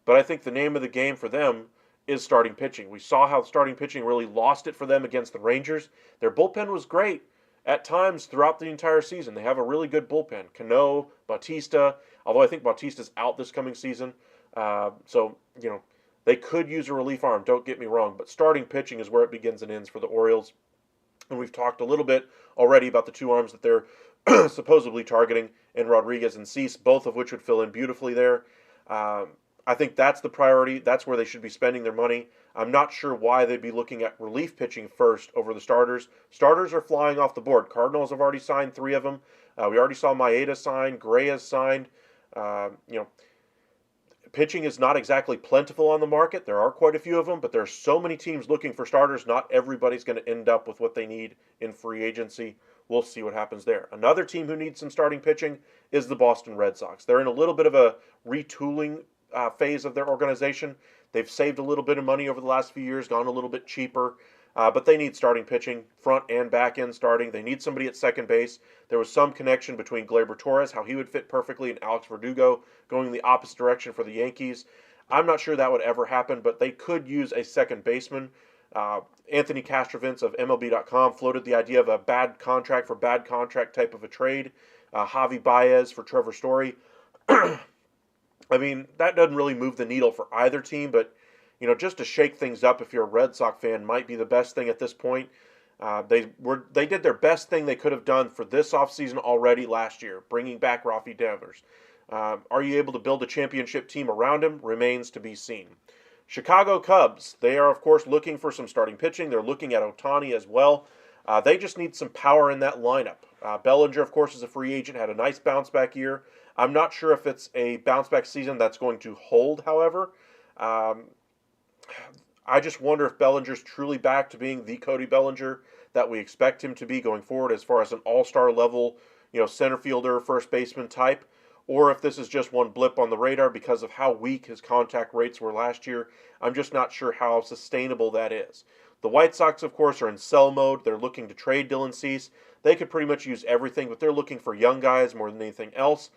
But I think the name of the game for them is starting pitching. We saw how starting pitching really lost it for them against the Rangers. Their bullpen was great at times throughout the entire season. They have a really good bullpen. Cano, Bautista, although I think Bautista's out this coming season. So, they could use a relief arm, don't get me wrong, but starting pitching is where it begins and ends for the Orioles. And we've talked a little bit already about the two arms that they're supposedly targeting in Rodriguez and Cease, both of which would fill in beautifully there. I think that's the priority. That's where they should be spending their money. I'm not sure why they'd be looking at relief pitching first over the starters. Starters are flying off the board. Cardinals have already signed 3 of them. We already saw Maeda sign. Gray has signed. Pitching is not exactly plentiful on the market. There are quite a few of them, but there are so many teams looking for starters. Not everybody's going to end up with what they need in free agency. We'll see what happens there. Another team who needs some starting pitching is the Boston Red Sox. They're in a little bit of a retooling phase of their organization. They've saved a little bit of money over the last few years, gone a little bit cheaper, but they need starting pitching, front and back end starting. They need somebody at second base. There was some connection between Gleyber Torres, how he would fit perfectly, and Alex Verdugo going in the opposite direction for the Yankees. I'm not sure that would ever happen, but they could use a second baseman. Anthony Castrovince of MLB.com floated the idea of a bad contract for bad contract type of a trade. Javi Baez for Trevor Story. I mean, that doesn't really move the needle for either team, but just to shake things up if you're a Red Sox fan might be the best thing at this point. They did their best thing they could have done for this offseason already last year, bringing back Rafi Devers. Are you able to build a championship team around him? Remains to be seen. Chicago Cubs, they are, of course, looking for some starting pitching. They're looking at Ohtani as well. They just need some power in that lineup. Bellinger, of course, is a free agent, had a nice bounce-back year. I'm not sure if it's a bounce-back season that's going to hold, however. I just wonder if Bellinger's truly back to being the Cody Bellinger that we expect him to be going forward as far as an all-star level, center fielder, first baseman type, or if this is just one blip on the radar because of how weak his contact rates were last year. I'm just not sure how sustainable that is. The White Sox, of course, are in sell mode. They're looking to trade Dylan Cease. They could pretty much use everything, but they're looking for young guys more than anything else.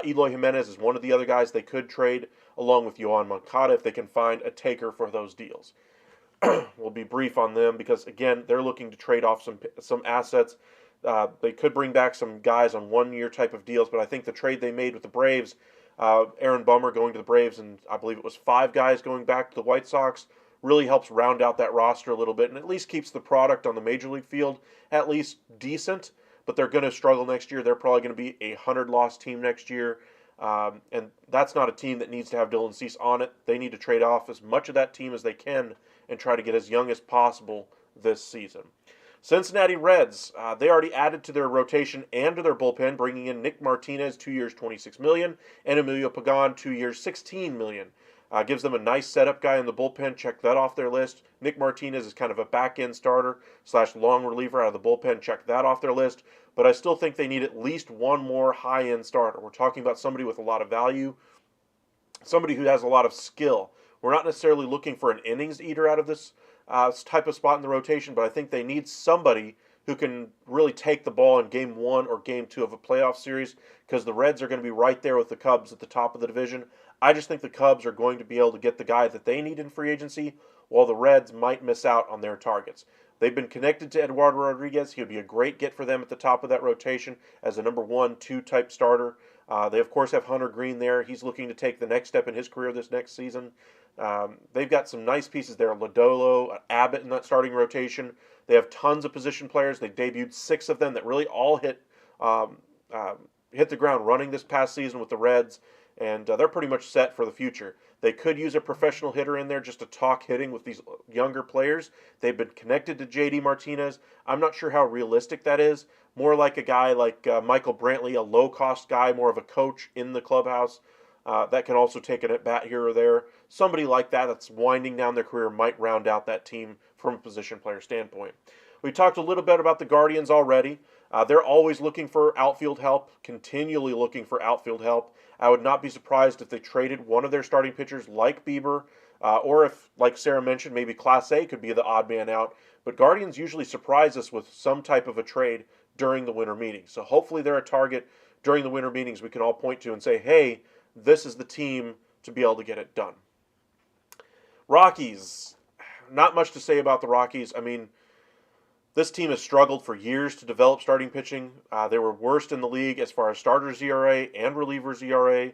Eloy Jimenez is one of the other guys they could trade, along with Yohan Moncada if they can find a taker for those deals. We'll be brief on them because, again, they're looking to trade off some assets. They could bring back some guys on one-year type of deals, but I think the trade they made with the Braves, Aaron Bummer going to the Braves, and I believe it was 5 guys going back to the White Sox, really helps round out that roster a little bit and at least keeps the product on the Major League field at least decent. But they're going to struggle next year. They're probably going to be a 100-loss team next year. And that's not a team that needs to have Dylan Cease on it. They need to trade off as much of that team as they can and try to get as young as possible this season. Cincinnati Reds, they already added to their rotation and to their bullpen, bringing in Nick Martinez, 2 years, $26 million, and Emilio Pagan, 2 years, $16 million. Gives them a nice setup guy in the bullpen. Check that off their list. Nick Martinez is kind of a back-end starter / long reliever out of the bullpen. Check that off their list. But I still think they need at least one more high-end starter. We're talking about somebody with a lot of value, somebody who has a lot of skill. We're not necessarily looking for an innings eater out of this type of spot in the rotation, but I think they need somebody who can really take the ball in Game 1 or Game 2 of a playoff series, because the Reds are going to be right there with the Cubs at the top of the division. I just think the Cubs are going to be able to get the guy that they need in free agency, while the Reds might miss out on their targets. They've been connected to Eduardo Rodriguez. He would be a great get for them at the top of that rotation as a number 1-2 type starter. They, of course, have Hunter Green there. He's looking to take the next step in his career this next season. They've got some nice pieces there. Lodolo, Abbott in that starting rotation. They have tons of position players. They debuted 6 of them that really all hit the ground running this past season with the Reds, and they're pretty much set for the future. They could use a professional hitter in there just to talk hitting with these younger players. They've been connected to J.D. Martinez. I'm not sure how realistic that is. More like a guy like Michael Brantley, a low-cost guy, more of a coach in the clubhouse that can also take an at-bat here or there. Somebody like that that's winding down their career might round out that team from a position player standpoint. We talked a little bit about the Guardians already. They're always looking for outfield help, continually looking for outfield help. I would not be surprised if they traded one of their starting pitchers like Bieber Or if, like Sarah mentioned, maybe Class A could be the odd man out. But Guardians usually surprise us with some type of a trade during the winter meetings. So hopefully they're a target during the winter meetings we can all point to and say, hey, this is the team to be able to get it done. Rockies. Not much to say about the Rockies. I mean, this team has struggled for years to develop starting pitching. They were worst in the league as far as starters ERA and relievers ERA.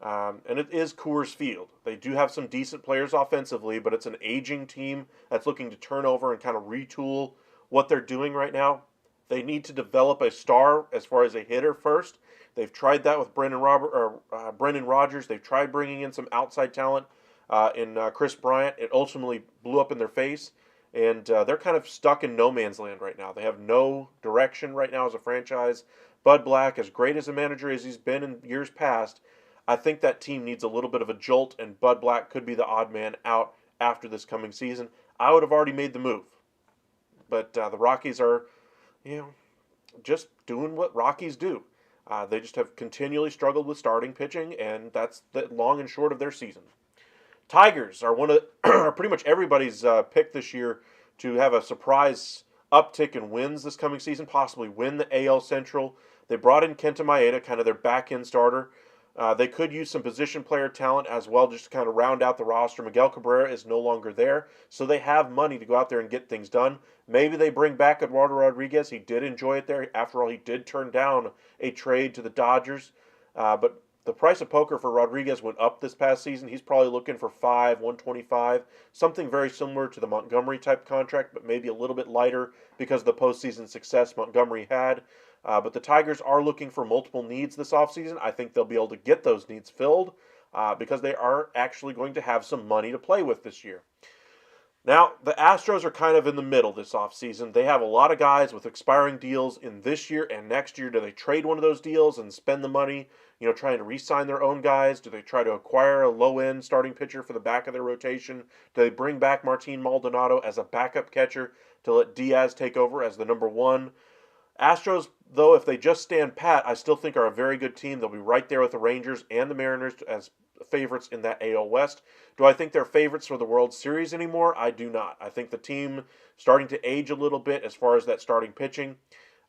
And it is Coors Field. They do have some decent players offensively, but it's an aging team that's looking to turn over and kind of retool what they're doing right now. They need to develop a star as far as a hitter first. They've tried that with Brendan Rodgers. They've tried bringing in some outside talent in Chris Bryant. It ultimately blew up in their face, and they're kind of stuck in no man's land right now. They have no direction right now as a franchise. Bud Black, as great as a manager as he's been in years past, I think that team needs a little bit of a jolt, and Bud Black could be the odd man out after this coming season. I would have already made the move. But the Rockies are, just doing what Rockies do. They just have continually struggled with starting pitching, and that's the long and short of their season. Tigers are are pretty much everybody's pick this year to have a surprise uptick in wins this coming season, possibly win the AL Central. They brought in Kenta Maeda, kind of their back-end starter. They could use some position player talent as well just to kind of round out the roster. Miguel Cabrera is no longer there, so they have money to go out there and get things done. Maybe they bring back Eduardo Rodriguez. He did enjoy it there. After all, he did turn down a trade to the Dodgers. But the price of poker for Rodriguez went up this past season. He's probably looking for $125, something very similar to the Montgomery-type contract, but maybe a little bit lighter because of the postseason success Montgomery had. But the Tigers are looking for multiple needs this offseason. I think they'll be able to get those needs filled because they are actually going to have some money to play with this year. Now, the Astros are kind of in the middle this offseason. They have a lot of guys with expiring deals in this year and next year. Do they trade one of those deals and spend the money, trying to re-sign their own guys? Do they try to acquire a low-end starting pitcher for the back of their rotation? Do they bring back Martin Maldonado as a backup catcher to let Diaz take over as the number one? Astros, though, if they just stand pat, I still think are a very good team. They'll be right there with the Rangers and the Mariners as favorites in that AL West. Do I think they're favorites for the World Series anymore? I do not. I think the team starting to age a little bit as far as that starting pitching.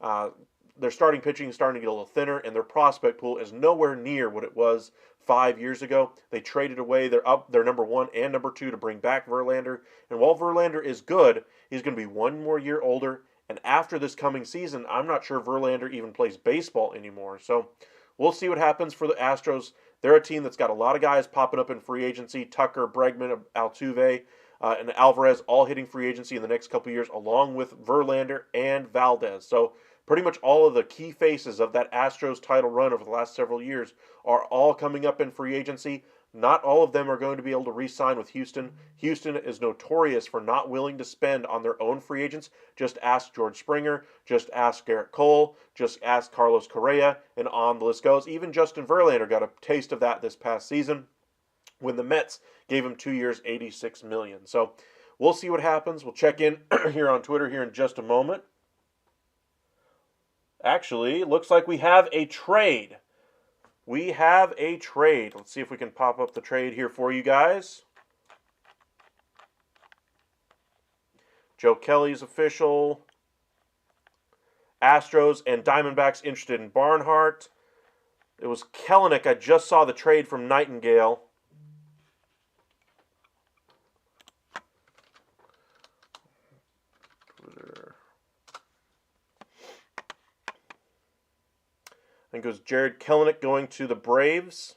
Their starting pitching is starting to get a little thinner, and their prospect pool is nowhere near what it was 5 years ago. They traded away their number one and number two to bring back Verlander. And while Verlander is good, he's going to be one more year older. And after this coming season, I'm not sure Verlander even plays baseball anymore. So we'll see what happens for the Astros. They're a team that's got a lot of guys popping up in free agency. Tucker, Bregman, Altuve, and Alvarez all hitting free agency in the next couple of years, along with Verlander and Valdez. So pretty much all of the key faces of that Astros title run over the last several years are all coming up in free agency. Not all of them are going to be able to re-sign with Houston. Houston is notorious for not willing to spend on their own free agents. Just ask George Springer, just ask Garrett Cole, just ask Carlos Correa, and on the list goes. Even Justin Verlander got a taste of that this past season when the Mets gave him 2 years, $86 million. So we'll see what happens. We'll check in here on Twitter here in just a moment. Actually, it looks like we have a trade. We have a trade. Let's see if we can pop up the trade here for you guys. Joe Kelly's official. Astros and Diamondbacks interested in Barnhart. It was Kelenic. I just saw the trade from Nightingale. I think it was Jared Kelenic going to the Braves.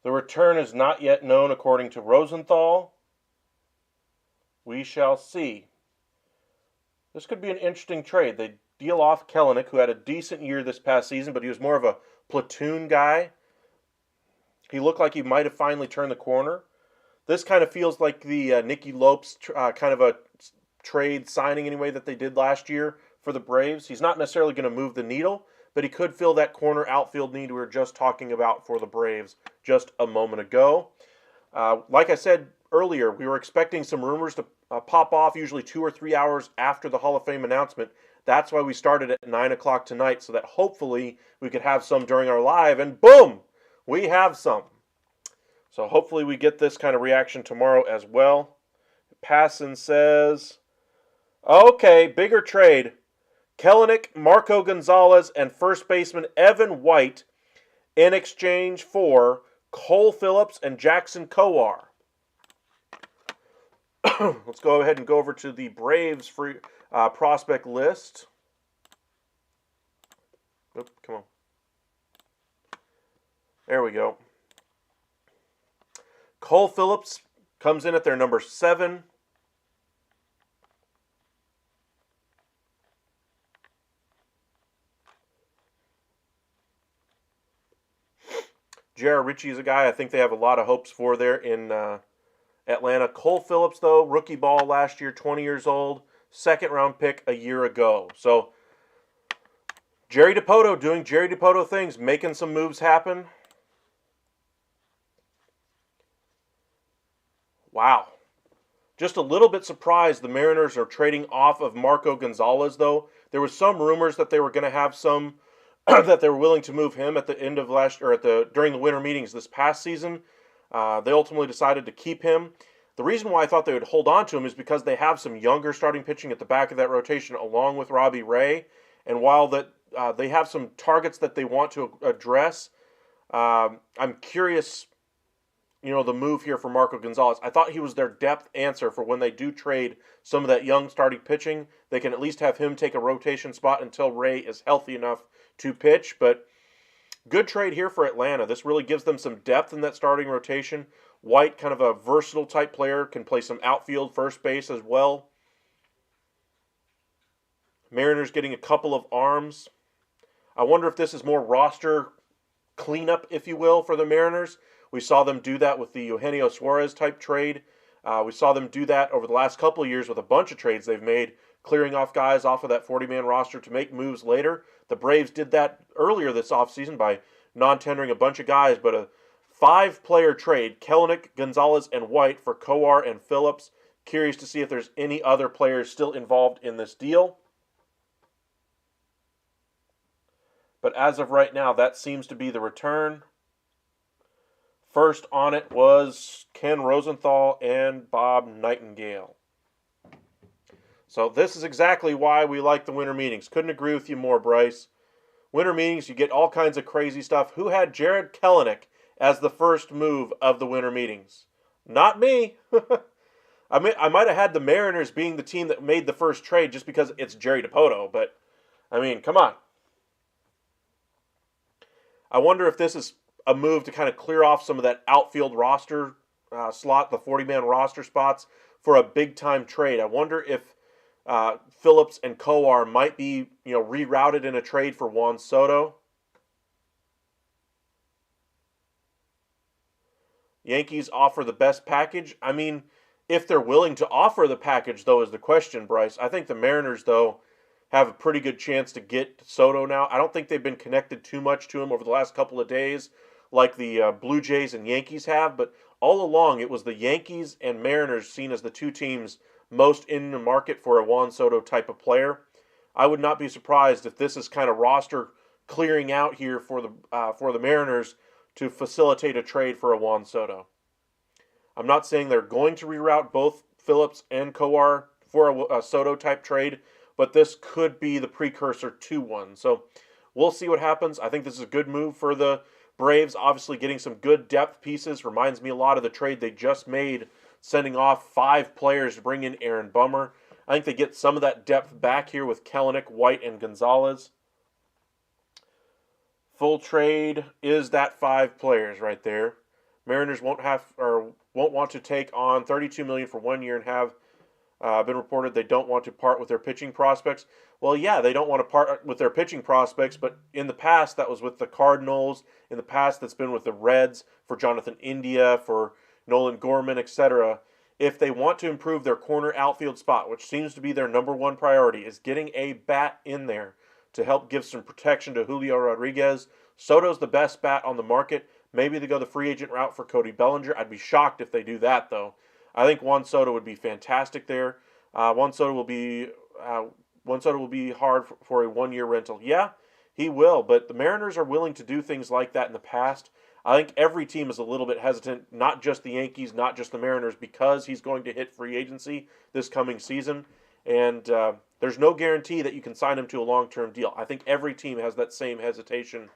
The return is not yet known according to Rosenthal. We shall see. This could be an interesting trade. They deal off Kelenic, who had a decent year this past season, but he was more of a platoon guy. He looked like he might have finally turned the corner. This kind of feels like the Nicky Lopes kind of a trade signing anyway that they did last year for the Braves. He's not necessarily going to move the needle, but he could fill that corner outfield need we were just talking about for the Braves just a moment ago. Like I said earlier, we were expecting some rumors to pop off usually 2 or 3 hours after the Hall of Fame announcement. That's why we started at 9 o'clock tonight, so that hopefully we could have some during our live, and boom, we have some. So hopefully we get this kind of reaction tomorrow as well. Passon says, okay, bigger trade. Kelenic, Marco Gonzalez, and first baseman Evan White in exchange for Cole Phillips and Jackson Kowar. Let's go ahead and go over to the Braves free prospect list. Oop, come on. There we go. Cole Phillips comes in at their number 7. J.R. Ritchie is a guy I think they have a lot of hopes for there in Atlanta. Cole Phillips, though, rookie ball last year, 20 years old, second-round pick a year ago. So Jerry Dipoto doing Jerry Dipoto things, making some moves happen. Wow. Just a little bit surprised the Mariners are trading off of Marco Gonzalez, though. There was some rumors that they were going to have some that they were willing to move him at the end of during the winter meetings this past season. They ultimately decided to keep him. The reason why I thought they would hold on to him is because they have some younger starting pitching at the back of that rotation along with Robbie Ray. And while they have some targets that they want to address, I'm curious, the move here for Marco Gonzalez. I thought he was their depth answer for when they do trade some of that young starting pitching. They can at least have him take a rotation spot until Ray is healthy enough to pitch. But good trade here for Atlanta. This really gives them some depth in that starting rotation. White, kind of a versatile type player, can play some outfield, first base as well. Mariners getting a couple of arms. I wonder if this is more roster cleanup, if you will, for the Mariners. We saw them do that with the Eugenio Suarez type trade. We saw them do that over the last couple of years with a bunch of trades they've made, clearing off guys off of that 40-man roster to make moves later. The Braves did that earlier this offseason by non-tendering a bunch of guys, but a 5-player trade, Kelenic, Gonzalez, and White for Kowar and Phillips. Curious to see if there's any other players still involved in this deal. But as of right now, that seems to be the return. First on it was Ken Rosenthal and Bob Nightingale. So this is exactly why we like the winter meetings. Couldn't agree with you more, Bryce. Winter meetings, you get all kinds of crazy stuff. Who had Jared Kelenic as the first move of the winter meetings? Not me. I might have had the Mariners being the team that made the first trade just because it's Jerry Dipoto, but, come on. I wonder if this is a move to kind of clear off some of that outfield roster slot, the 40-man roster spots, for a big-time trade. I wonder if Phillips and Kowar might be, rerouted in a trade for Juan Soto. Yankees offer the best package. If they're willing to offer the package, though, is the question, Bryce. I think the Mariners, though, have a pretty good chance to get Soto now. I don't think they've been connected too much to him over the last couple of days like the Blue Jays and Yankees have, but all along it was the Yankees and Mariners seen as the two teams most in the market for a Juan Soto type of player. I would not be surprised if this is kind of roster clearing out here for the Mariners to facilitate a trade for a Juan Soto. I'm not saying they're going to reroute both Phillips and Kowar for a Soto type trade, but this could be the precursor to one. So we'll see what happens. I think this is a good move for the Braves. Obviously getting some good depth pieces. Reminds me a lot of the trade they just made, sending off 5 players to bring in Aaron Bummer. I think they get some of that depth back here with Kelenic, White, and Gonzalez. Full trade is that 5 players right there. Mariners won't want to take on $32 million for 1 year and have been reported they don't want to part with their pitching prospects. Well, yeah, they don't want to part with their pitching prospects, but in the past that was with the Cardinals. In the past that's been with the Reds for Jonathan India, for Nolan Gorman, etc. If they want to improve their corner outfield spot, which seems to be their number one priority, is getting a bat in there to help give some protection to Julio Rodriguez. Soto's the best bat on the market. Maybe they go the free agent route for Cody Bellinger. I'd be shocked if they do that, though. I think Juan Soto would be fantastic there. Juan Soto will be hard for a 1-year rental. Yeah, he will, but the Mariners are willing to do things like that in the past. I think every team is a little bit hesitant, not just the Yankees, not just the Mariners, because he's going to hit free agency this coming season. And there's no guarantee that you can sign him to a long-term deal. I think every team has that same hesitation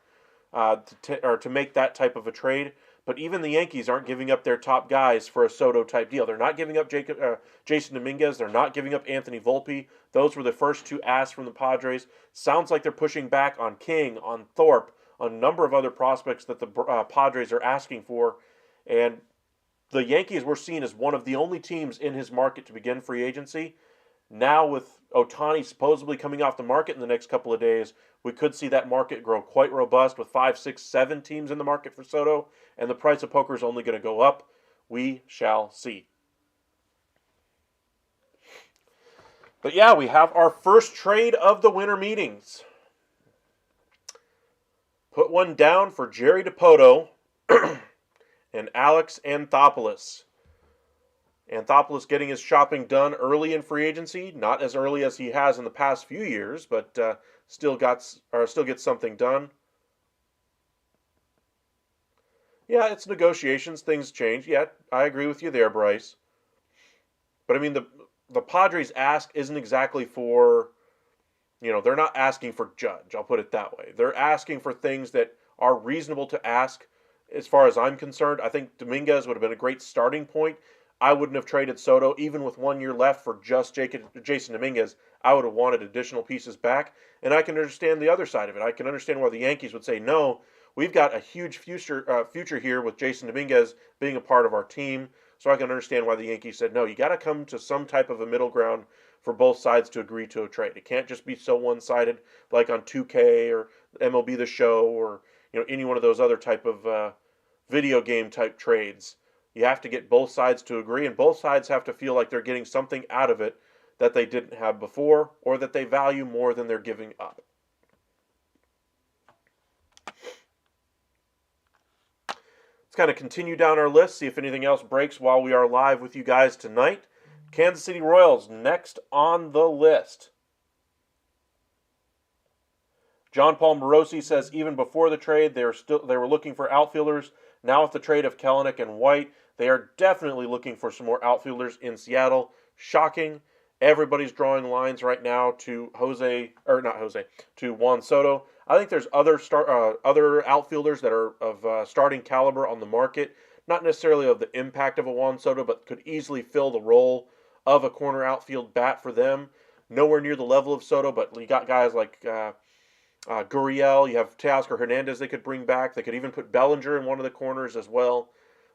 to make that type of a trade. But even the Yankees aren't giving up their top guys for a Soto-type deal. They're not giving up Jason Dominguez. They're not giving up Anthony Volpe. Those were the first two asks from the Padres. Sounds like they're pushing back on King, on Thorpe, on a number of other prospects that the Padres are asking for. And the Yankees were seen as one of the only teams in his market to begin free agency. Now with Ohtani supposedly coming off the market in the next couple of days, we could see that market grow quite robust with 5, 6, 7 teams in the market for Soto, and the price of poker is only going to go up. We shall see. But yeah, we have our first trade of the winter meetings. Put one down for Jerry DiPoto and Alex Anthopoulos. Anthopoulos getting his shopping done early in free agency, not as early as he has in the past few years, but still gets something done. Yeah, it's negotiations. Things change. Yeah, I agree with you there, Bryce. But I mean, the Padres' ask isn't exactly for, they're not asking for Judge. I'll put it that way. They're asking for things that are reasonable to ask. As far as I'm concerned, I think Dominguez would have been a great starting point. I wouldn't have traded Soto, even with 1 year left, for just Jason Dominguez. I would have wanted additional pieces back, and I can understand the other side of it. I can understand why the Yankees would say, no, we've got a huge future here with Jason Dominguez being a part of our team, so I can understand why the Yankees said, no, you got to come to some type of a middle ground for both sides to agree to a trade. It can't just be so one-sided like on 2K or MLB The Show or any one of those other type of video game type trades. You have to get both sides to agree, and both sides have to feel like they're getting something out of it that they didn't have before or that they value more than they're giving up. Let's kind of continue down our list, see if anything else breaks while we are live with you guys tonight. Kansas City Royals next on the list. John Paul Morosi says even before the trade, they were looking for outfielders. Now with the trade of Kelenic and White, they are definitely looking for some more outfielders in Seattle. Shocking. Everybody's drawing lines right now to Juan Soto. I think there's other outfielders that are of starting caliber on the market. Not necessarily of the impact of a Juan Soto, but could easily fill the role of a corner outfield bat for them. Nowhere near the level of Soto, but you got guys like Gurriel, you have Teoscar Hernandez they could bring back. They could even put Bellinger in one of the corners as well.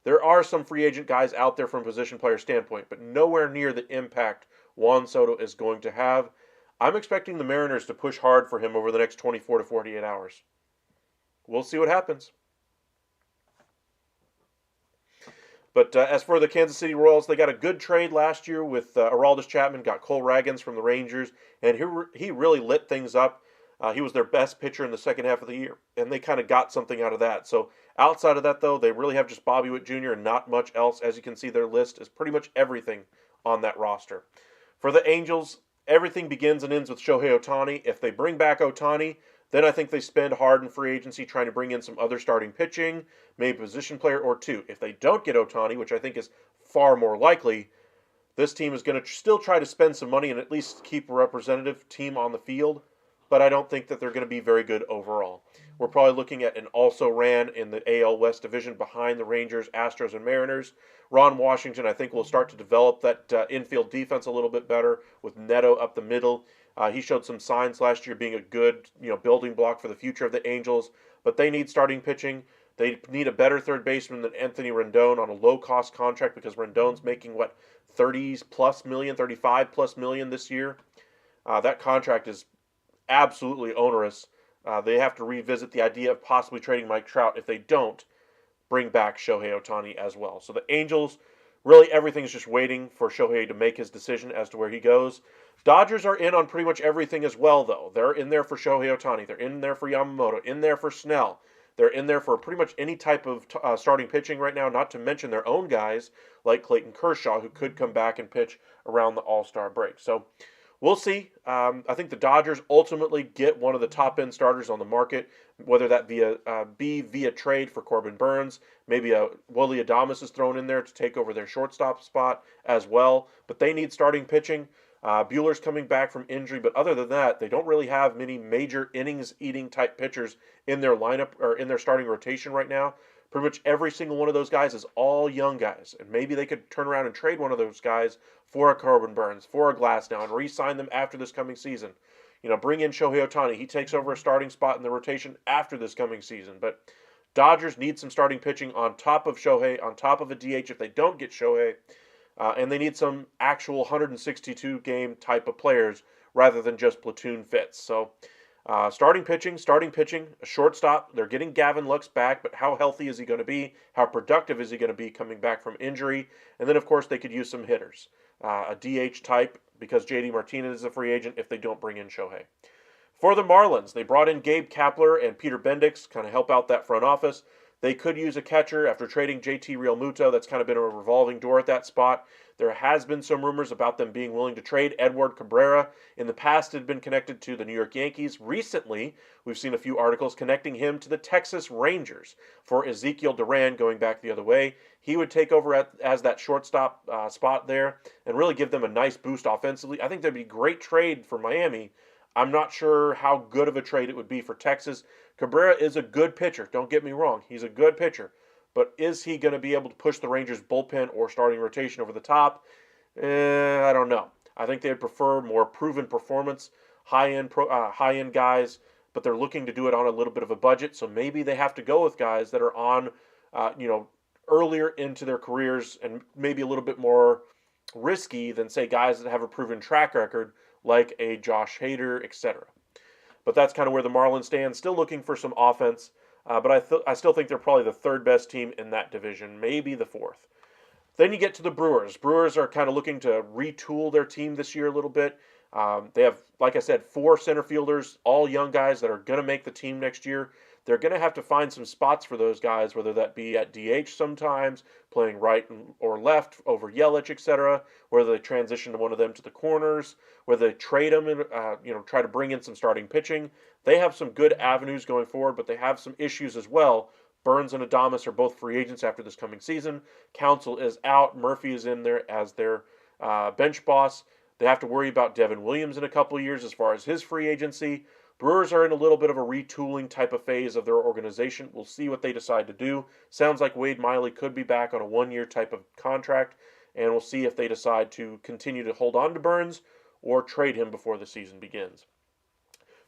There are some free agent guys out there from a position player standpoint, but nowhere near the impact Juan Soto is going to have. I'm expecting the Mariners to push hard for him over the next 24 to 48 hours. We'll see what happens. But as for the Kansas City Royals, they got a good trade last year with Aroldis Chapman, got Cole Ragans from the Rangers, and he really lit things up. He was their best pitcher in the second half of the year, and they kind of got something out of that. So outside of that, though, they really have just Bobby Witt Jr. and not much else. As you can see, their list is pretty much everything on that roster. For the Angels, everything begins and ends with Shohei Ohtani. If they bring back Ohtani, then I think they spend hard in free agency trying to bring in some other starting pitching, maybe a position player or two. If they don't get Ohtani, which I think is far more likely, this team is going to still try to spend some money and at least keep a representative team on the field. But I don't think that they're going to be very good overall. We're probably looking at an also-ran in the AL West division behind the Rangers, Astros, and Mariners. Ron Washington, I think, will start to develop that infield defense a little bit better with Neto up the middle. He showed some signs last year being a good building block for the future of the Angels, but they need starting pitching. They need a better third baseman than Anthony Rendon on a low-cost contract because Rendon's making, 30-plus million, 35-plus million this year. That contract is absolutely onerous. They have to revisit the idea of possibly trading Mike Trout if they don't bring back Shohei Ohtani as well. So the Angels really everything's just waiting for Shohei to make his decision as to where he goes. Dodgers are in on pretty much everything as well, though. They're in there for Shohei Ohtani. They're in there for Yamamoto. In there for Snell. They're in there for pretty much any type of starting pitching right now, not to mention their own guys like Clayton Kershaw, who could come back and pitch around the All-Star break. So we'll see. I think the Dodgers ultimately get one of the top-end starters on the market, whether that be via trade for Corbin Burns. Maybe a Willy Adames is thrown in there to take over their shortstop spot as well. But they need starting pitching. Buehler's coming back from injury, but other than that, they don't really have many major innings-eating type pitchers in their lineup or in their starting rotation right now. Pretty much every single one of those guys is all young guys, and maybe they could turn around and trade one of those guys for a Corbin Burns, for a Glasnow, and re-sign them after this coming season. Bring in Shohei Ohtani. He takes over a starting spot in the rotation after this coming season. But Dodgers need some starting pitching on top of Shohei, on top of a DH if they don't get Shohei. And they need some actual 162 game type of players rather than just platoon fits. So starting pitching, a shortstop. They're getting Gavin Lux back, but how healthy is he going to be? How productive is he going to be coming back from injury? And then, of course, they could use some hitters. A DH type, because J.D. Martinez is a free agent if they don't bring in Shohei. For the Marlins, they brought in Gabe Kapler and Peter Bendix, kind of help out that front office. They could use a catcher after trading JT Realmuto. That's kind of been a revolving door at that spot. There has been some rumors about them being willing to trade Edward Cabrera. In the past, it had been connected to the New York Yankees. Recently, we've seen a few articles connecting him to the Texas Rangers for Ezekiel Duran going back the other way. He would take over as that shortstop spot there and really give them a nice boost offensively. I think that'd be a great trade for Miami. I'm not sure how good of a trade it would be for Texas. Cabrera is a good pitcher. Don't get me wrong. He's a good pitcher. But is he going to be able to push the Rangers' bullpen or starting rotation over the top? I don't know. I think they'd prefer more proven performance, high-end guys, but they're looking to do it on a little bit of a budget. So maybe they have to go with guys that are on, earlier into their careers and maybe a little bit more risky than, say, guys that have a proven track record like a Josh Hader, etc. But that's kind of where the Marlins stand. Still looking for some offense, but I still think they're probably the third best team in that division, maybe the fourth. Then you get to the Brewers. Brewers are kind of looking to retool their team this year a little bit. They have, like I said, 4 center fielders, all young guys that are going to make the team next year. They're going to have to find some spots for those guys, whether that be at DH sometimes, playing right or left over Yelich, etc., whether they transition to one of them to the corners, whether they trade them and try to bring in some starting pitching. They have some good avenues going forward, but they have some issues as well. Burns and Adames are both free agents after this coming season. Counsell is out. Murphy is in there as their bench boss. They have to worry about Devin Williams in a couple of years as far as his free agency. Brewers are in a little bit of a retooling type of phase of their organization. We'll see what they decide to do. Sounds like Wade Miley could be back on a 1-year type of contract, and we'll see if they decide to continue to hold on to Burns or trade him before the season begins.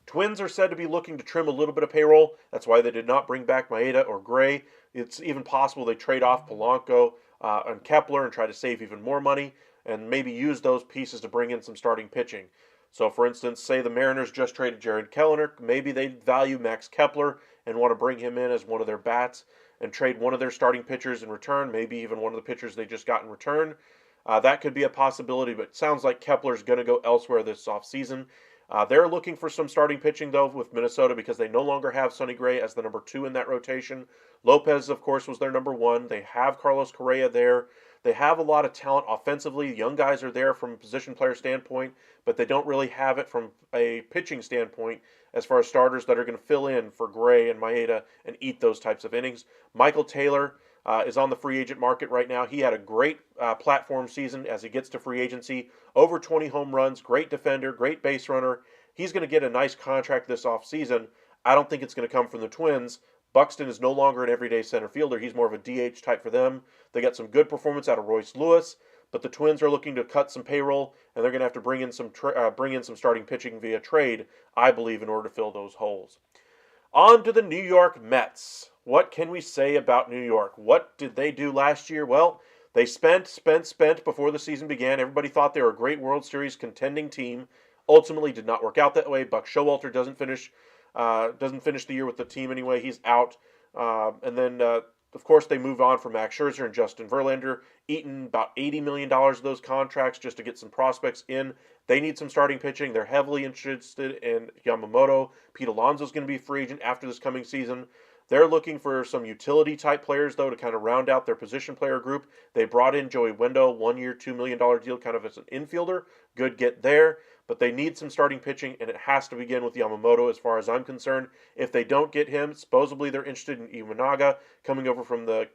Twins are said to be looking to trim a little bit of payroll. That's why they did not bring back Maeda or Gray. It's even possible they trade off Polanco and Kepler and try to save even more money and maybe use those pieces to bring in some starting pitching. So, for instance, say the Mariners just traded Jared Kellner. Maybe they value Max Kepler and want to bring him in as one of their bats and trade one of their starting pitchers in return, maybe even one of the pitchers they just got in return. That could be a possibility, but it sounds like Kepler's going to go elsewhere this offseason. They're looking for some starting pitching, though, with Minnesota because they no longer have Sonny Gray as the number 2 in that rotation. Lopez, of course, was their number 1. They have Carlos Correa there. They have a lot of talent offensively. Young guys are there from a position player standpoint, but they don't really have it from a pitching standpoint as far as starters that are going to fill in for Gray and Maeda and eat those types of innings. Michael Taylor is on the free agent market right now. He had a great platform season as he gets to free agency. Over 20 home runs, great defender, great base runner. He's going to get a nice contract this offseason. I don't think it's going to come from the Twins. Buxton is no longer an everyday center fielder. He's more of a DH type for them. They got some good performance out of Royce Lewis, but the Twins are looking to cut some payroll, and they're going to have to bring in some starting pitching via trade, I believe, in order to fill those holes. On to the New York Mets. What can we say about New York? What did they do last year? Well, they spent before the season began. Everybody thought they were a great World Series contending team. Ultimately, did not work out that way. Buck Showalter doesn't finish the year with the team anyway. He's out. And then of course, they move on from Max Scherzer and Justin Verlander, eaten about $80 million of those contracts just to get some prospects in. They need some starting pitching. They're heavily interested in Yamamoto. Pete Alonso's going to be a free agent after this coming season. They're looking for some utility-type players, though, to kind of round out their position player group. They brought in Joey Wendell, 1 year, $2 million deal, kind of as an infielder. Good get there. But they need some starting pitching, and it has to begin with Yamamoto as far as I'm concerned. If they don't get him, supposedly they're interested in Imanaga, coming over from the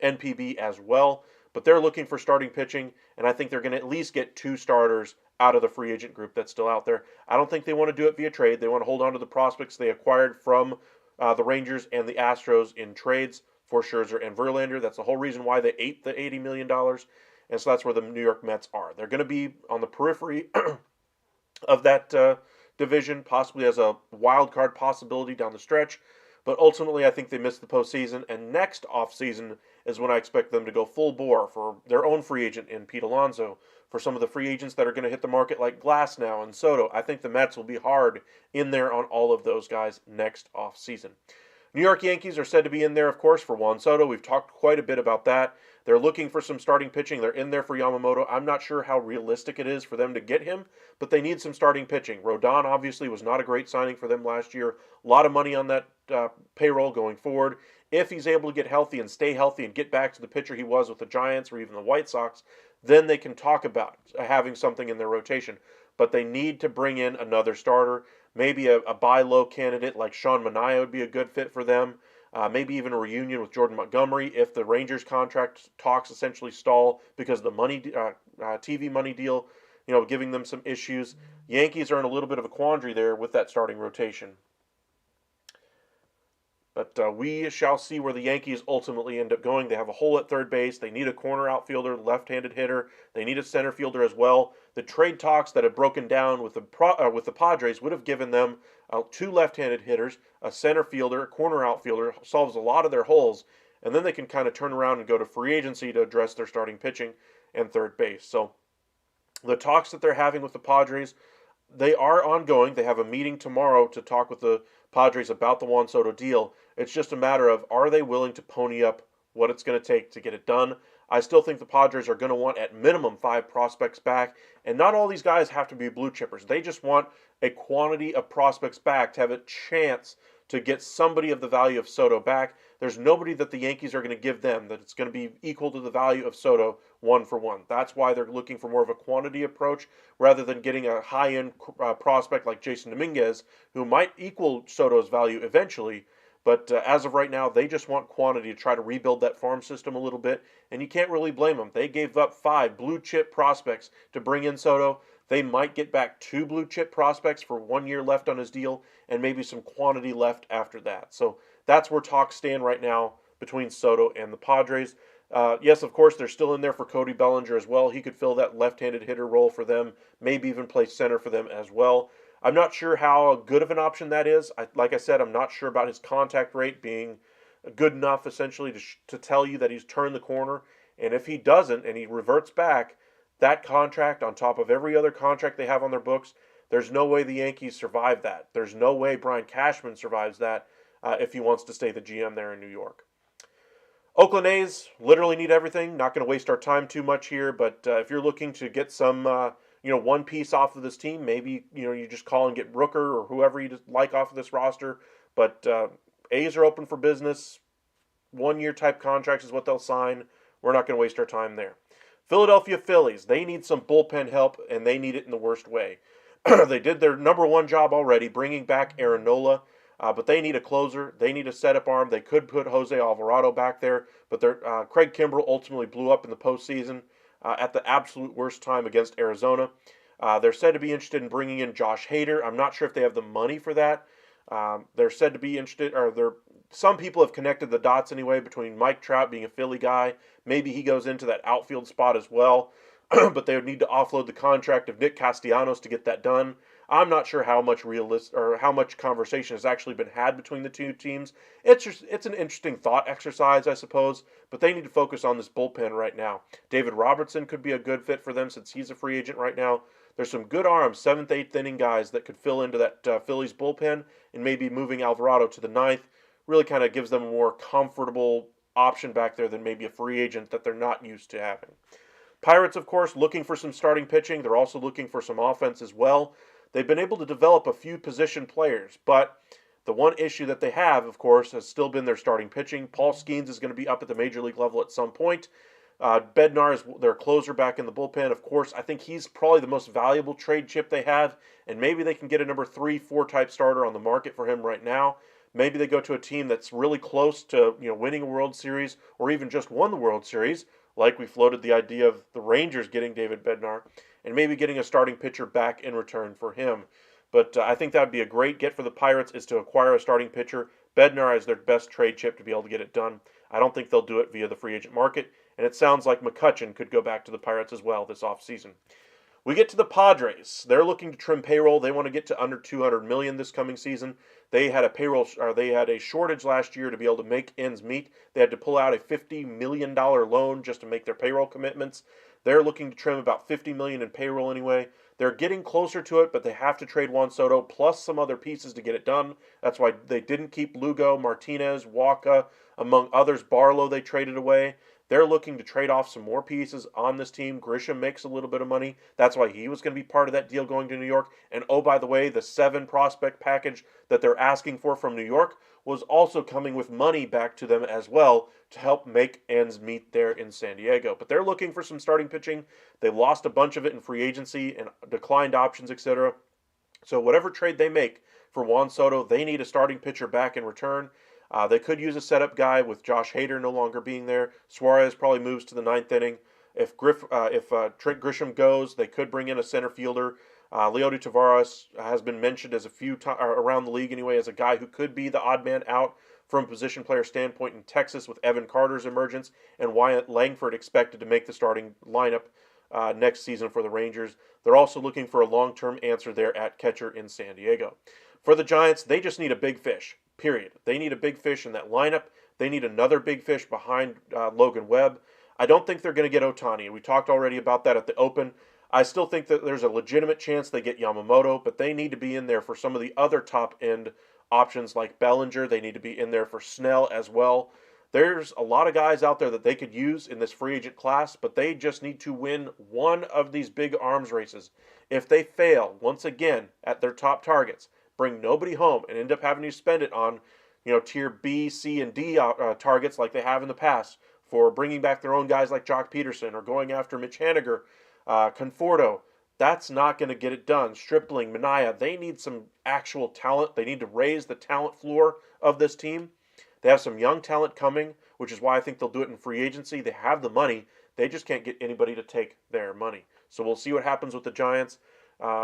NPB as well. But they're looking for starting pitching, and I think they're going to at least get 2 starters out of the free agent group that's still out there. I don't think they want to do it via trade. They want to hold on to the prospects they acquired from the Rangers and the Astros in trades for Scherzer and Verlander. That's the whole reason why they ate the $80 million. And so that's where the New York Mets are. They're going to be on the periphery of that division, possibly as a wild card possibility down the stretch. But ultimately, I think they missed the postseason. And next offseason is when I expect them to go full bore for their own free agent in Pete Alonso. For some of the free agents that are going to hit the market like Glasnow and Soto, I think the Mets will be hard in there on all of those guys next offseason. New York Yankees are said to be in there, of course, for Juan Soto. We've talked quite a bit about that. They're looking for some starting pitching. They're in there for Yamamoto. I'm not sure how realistic it is for them to get him, but they need some starting pitching. Rodon obviously was not a great signing for them last year. A lot of money on that payroll going forward. If he's able to get healthy and stay healthy and get back to the pitcher he was with the Giants or even the White Sox, then they can talk about having something in their rotation. But they need to bring in another starter. Maybe a buy low candidate like Sean Manaea would be a good fit for them. Maybe even a reunion with Jordan Montgomery if the Rangers contract talks essentially stall because of the money TV money deal, giving them some issues. Yankees are in a little bit of a quandary there with that starting rotation. But we shall see where the Yankees ultimately end up going. They have a hole at third base. They need a corner outfielder, left-handed hitter. They need a center fielder as well. The trade talks that have broken down with the Padres would have given them 2 left-handed hitters, a center fielder, a corner outfielder, solves a lot of their holes, and then they can kind of turn around and go to free agency to address their starting pitching and third base. So the talks that they're having with the Padres, they are ongoing. They have a meeting tomorrow to talk with the Padres about the Juan Soto deal. It's just a matter of, are they willing to pony up what it's going to take to get it done? I still think the Padres are going to want at minimum 5 prospects back, and not all these guys have to be blue chippers. They just want a quantity of prospects back to have a chance to get somebody of the value of Soto back. There's nobody that the Yankees are going to give them that it's going to be equal to the value of Soto 1-for-1. That's why they're looking for more of a quantity approach rather than getting a high-end prospect like Jason Dominguez, who might equal Soto's value eventually. But as of right now, they just want quantity to try to rebuild that farm system a little bit, and you can't really blame them. They gave up 5 blue-chip prospects to bring in Soto. They might get back 2 blue-chip prospects for 1 year left on his deal, and maybe some quantity left after that. So that's where talks stand right now between Soto and the Padres. Yes, of course, they're still in there for Cody Bellinger as well. He could fill that left-handed hitter role for them, maybe even play center for them as well. I'm not sure how good of an option that is. Like I said, I'm not sure about his contact rate being good enough, essentially, to tell you that he's turned the corner. And if he doesn't and he reverts back, that contract on top of every other contract they have on their books, there's no way the Yankees survive that. There's no way Brian Cashman survives that if he wants to stay the GM there in New York. Oakland A's literally need everything. Not going to waste our time too much here, but if you're looking to get some one piece off of this team, maybe you just call and get Brooker or whoever you like off of this roster. But A's are open for business. 1 year type contracts is what they'll sign. We're not going to waste our time there. Philadelphia Phillies, they need some bullpen help, and they need it in the worst way. They did their number 1 job already, bringing back Aaron Nola, but they need a closer. They need a setup arm. They could put Jose Alvarado back there, but Craig Kimbrell ultimately blew up in the postseason at the absolute worst time against Arizona. They're said to be interested in bringing in Josh Hader. I'm not sure if they have the money for that. They're said to be interested, some people have connected the dots anyway between Mike Trout being a Philly guy. Maybe he goes into that outfield spot as well, but they would need to offload the contract of Nick Castellanos to get that done. I'm not sure how much conversation has actually been had between the two teams. It's an interesting thought exercise, I suppose, but they need to focus on this bullpen right now. David Robertson could be a good fit for them since he's a free agent right now. There's some good arms, 7th, 8th inning guys that could fill into that Phillies bullpen, and maybe moving Alvarado to the 9th really kind of gives them a more comfortable option back there than maybe a free agent that they're not used to having. Pirates, of course, looking for some starting pitching. They're also looking for some offense as well. They've been able to develop a few position players, but the one issue that they have, of course, has still been their starting pitching. Paul Skeens is going to be up at the major league level at some point. Bednar is their closer back in the bullpen. Of course, I think he's probably the most valuable trade chip they have, and maybe they can get a number 3, 4 type starter on the market for him right now. Maybe they go to a team that's really close to winning a World Series or even just won the World Series, like we floated the idea of the Rangers getting David Bednar, and maybe getting a starting pitcher back in return for him. But I think that would be a great get for the Pirates, is to acquire a starting pitcher. Bednar is their best trade chip to be able to get it done. I don't think they'll do it via the free agent market, and it sounds like McCutchen could go back to the Pirates as well this offseason. We get to the Padres. They're looking to trim payroll. They want to get to under $200 million this coming season. They had a shortage last year to be able to make ends meet. They had to pull out a $50 million loan just to make their payroll commitments. They're looking to trim about $50 million in payroll anyway. They're getting closer to it, but they have to trade Juan Soto plus some other pieces to get it done. That's why they didn't keep Lugo, Martinez, Waka, among others. Barlow they traded away. They're looking to trade off some more pieces on this team. Grisham makes a little bit of money. That's why he was going to be part of that deal going to New York. And oh, by the way, the 7 prospect package that they're asking for from New York was also coming with money back to them as well to help make ends meet there in San Diego. But they're looking for some starting pitching. They lost a bunch of it in free agency and declined options, etc. So whatever trade they make for Juan Soto, they need a starting pitcher back in return. They could use a setup guy with Josh Hader no longer being there. Suarez probably moves to the 9th inning. If Trent Grisham goes, they could bring in a center fielder. Leody Tavares has been mentioned as around the league anyway as a guy who could be the odd man out from a position player standpoint in Texas with Evan Carter's emergence and Wyatt Langford expected to make the starting lineup next season for the Rangers. They're also looking for a long-term answer there at catcher in San Diego. For the Giants, they just need a big fish. Period. They need a big fish in that lineup. They need another big fish behind Logan Webb. I don't think they're going to get Ohtani. We talked already about that at the Open. I still think that there's a legitimate chance they get Yamamoto, but they need to be in there for some of the other top-end options like Bellinger. They need to be in there for Snell as well. There's a lot of guys out there that they could use in this free agent class, but they just need to win one of these big arms races. If they fail, once again, at their top targets, bring nobody home and end up having to spend it on, tier B, C, and D targets like they have in the past for bringing back their own guys like Jock Peterson or going after Mitch Haniger, Conforto. That's not going to get it done. Stripling, Minaya, they need some actual talent. They need to raise the talent floor of this team. They have some young talent coming, which is why I think they'll do it in free agency. They have the money. They just can't get anybody to take their money. So we'll see what happens with the Giants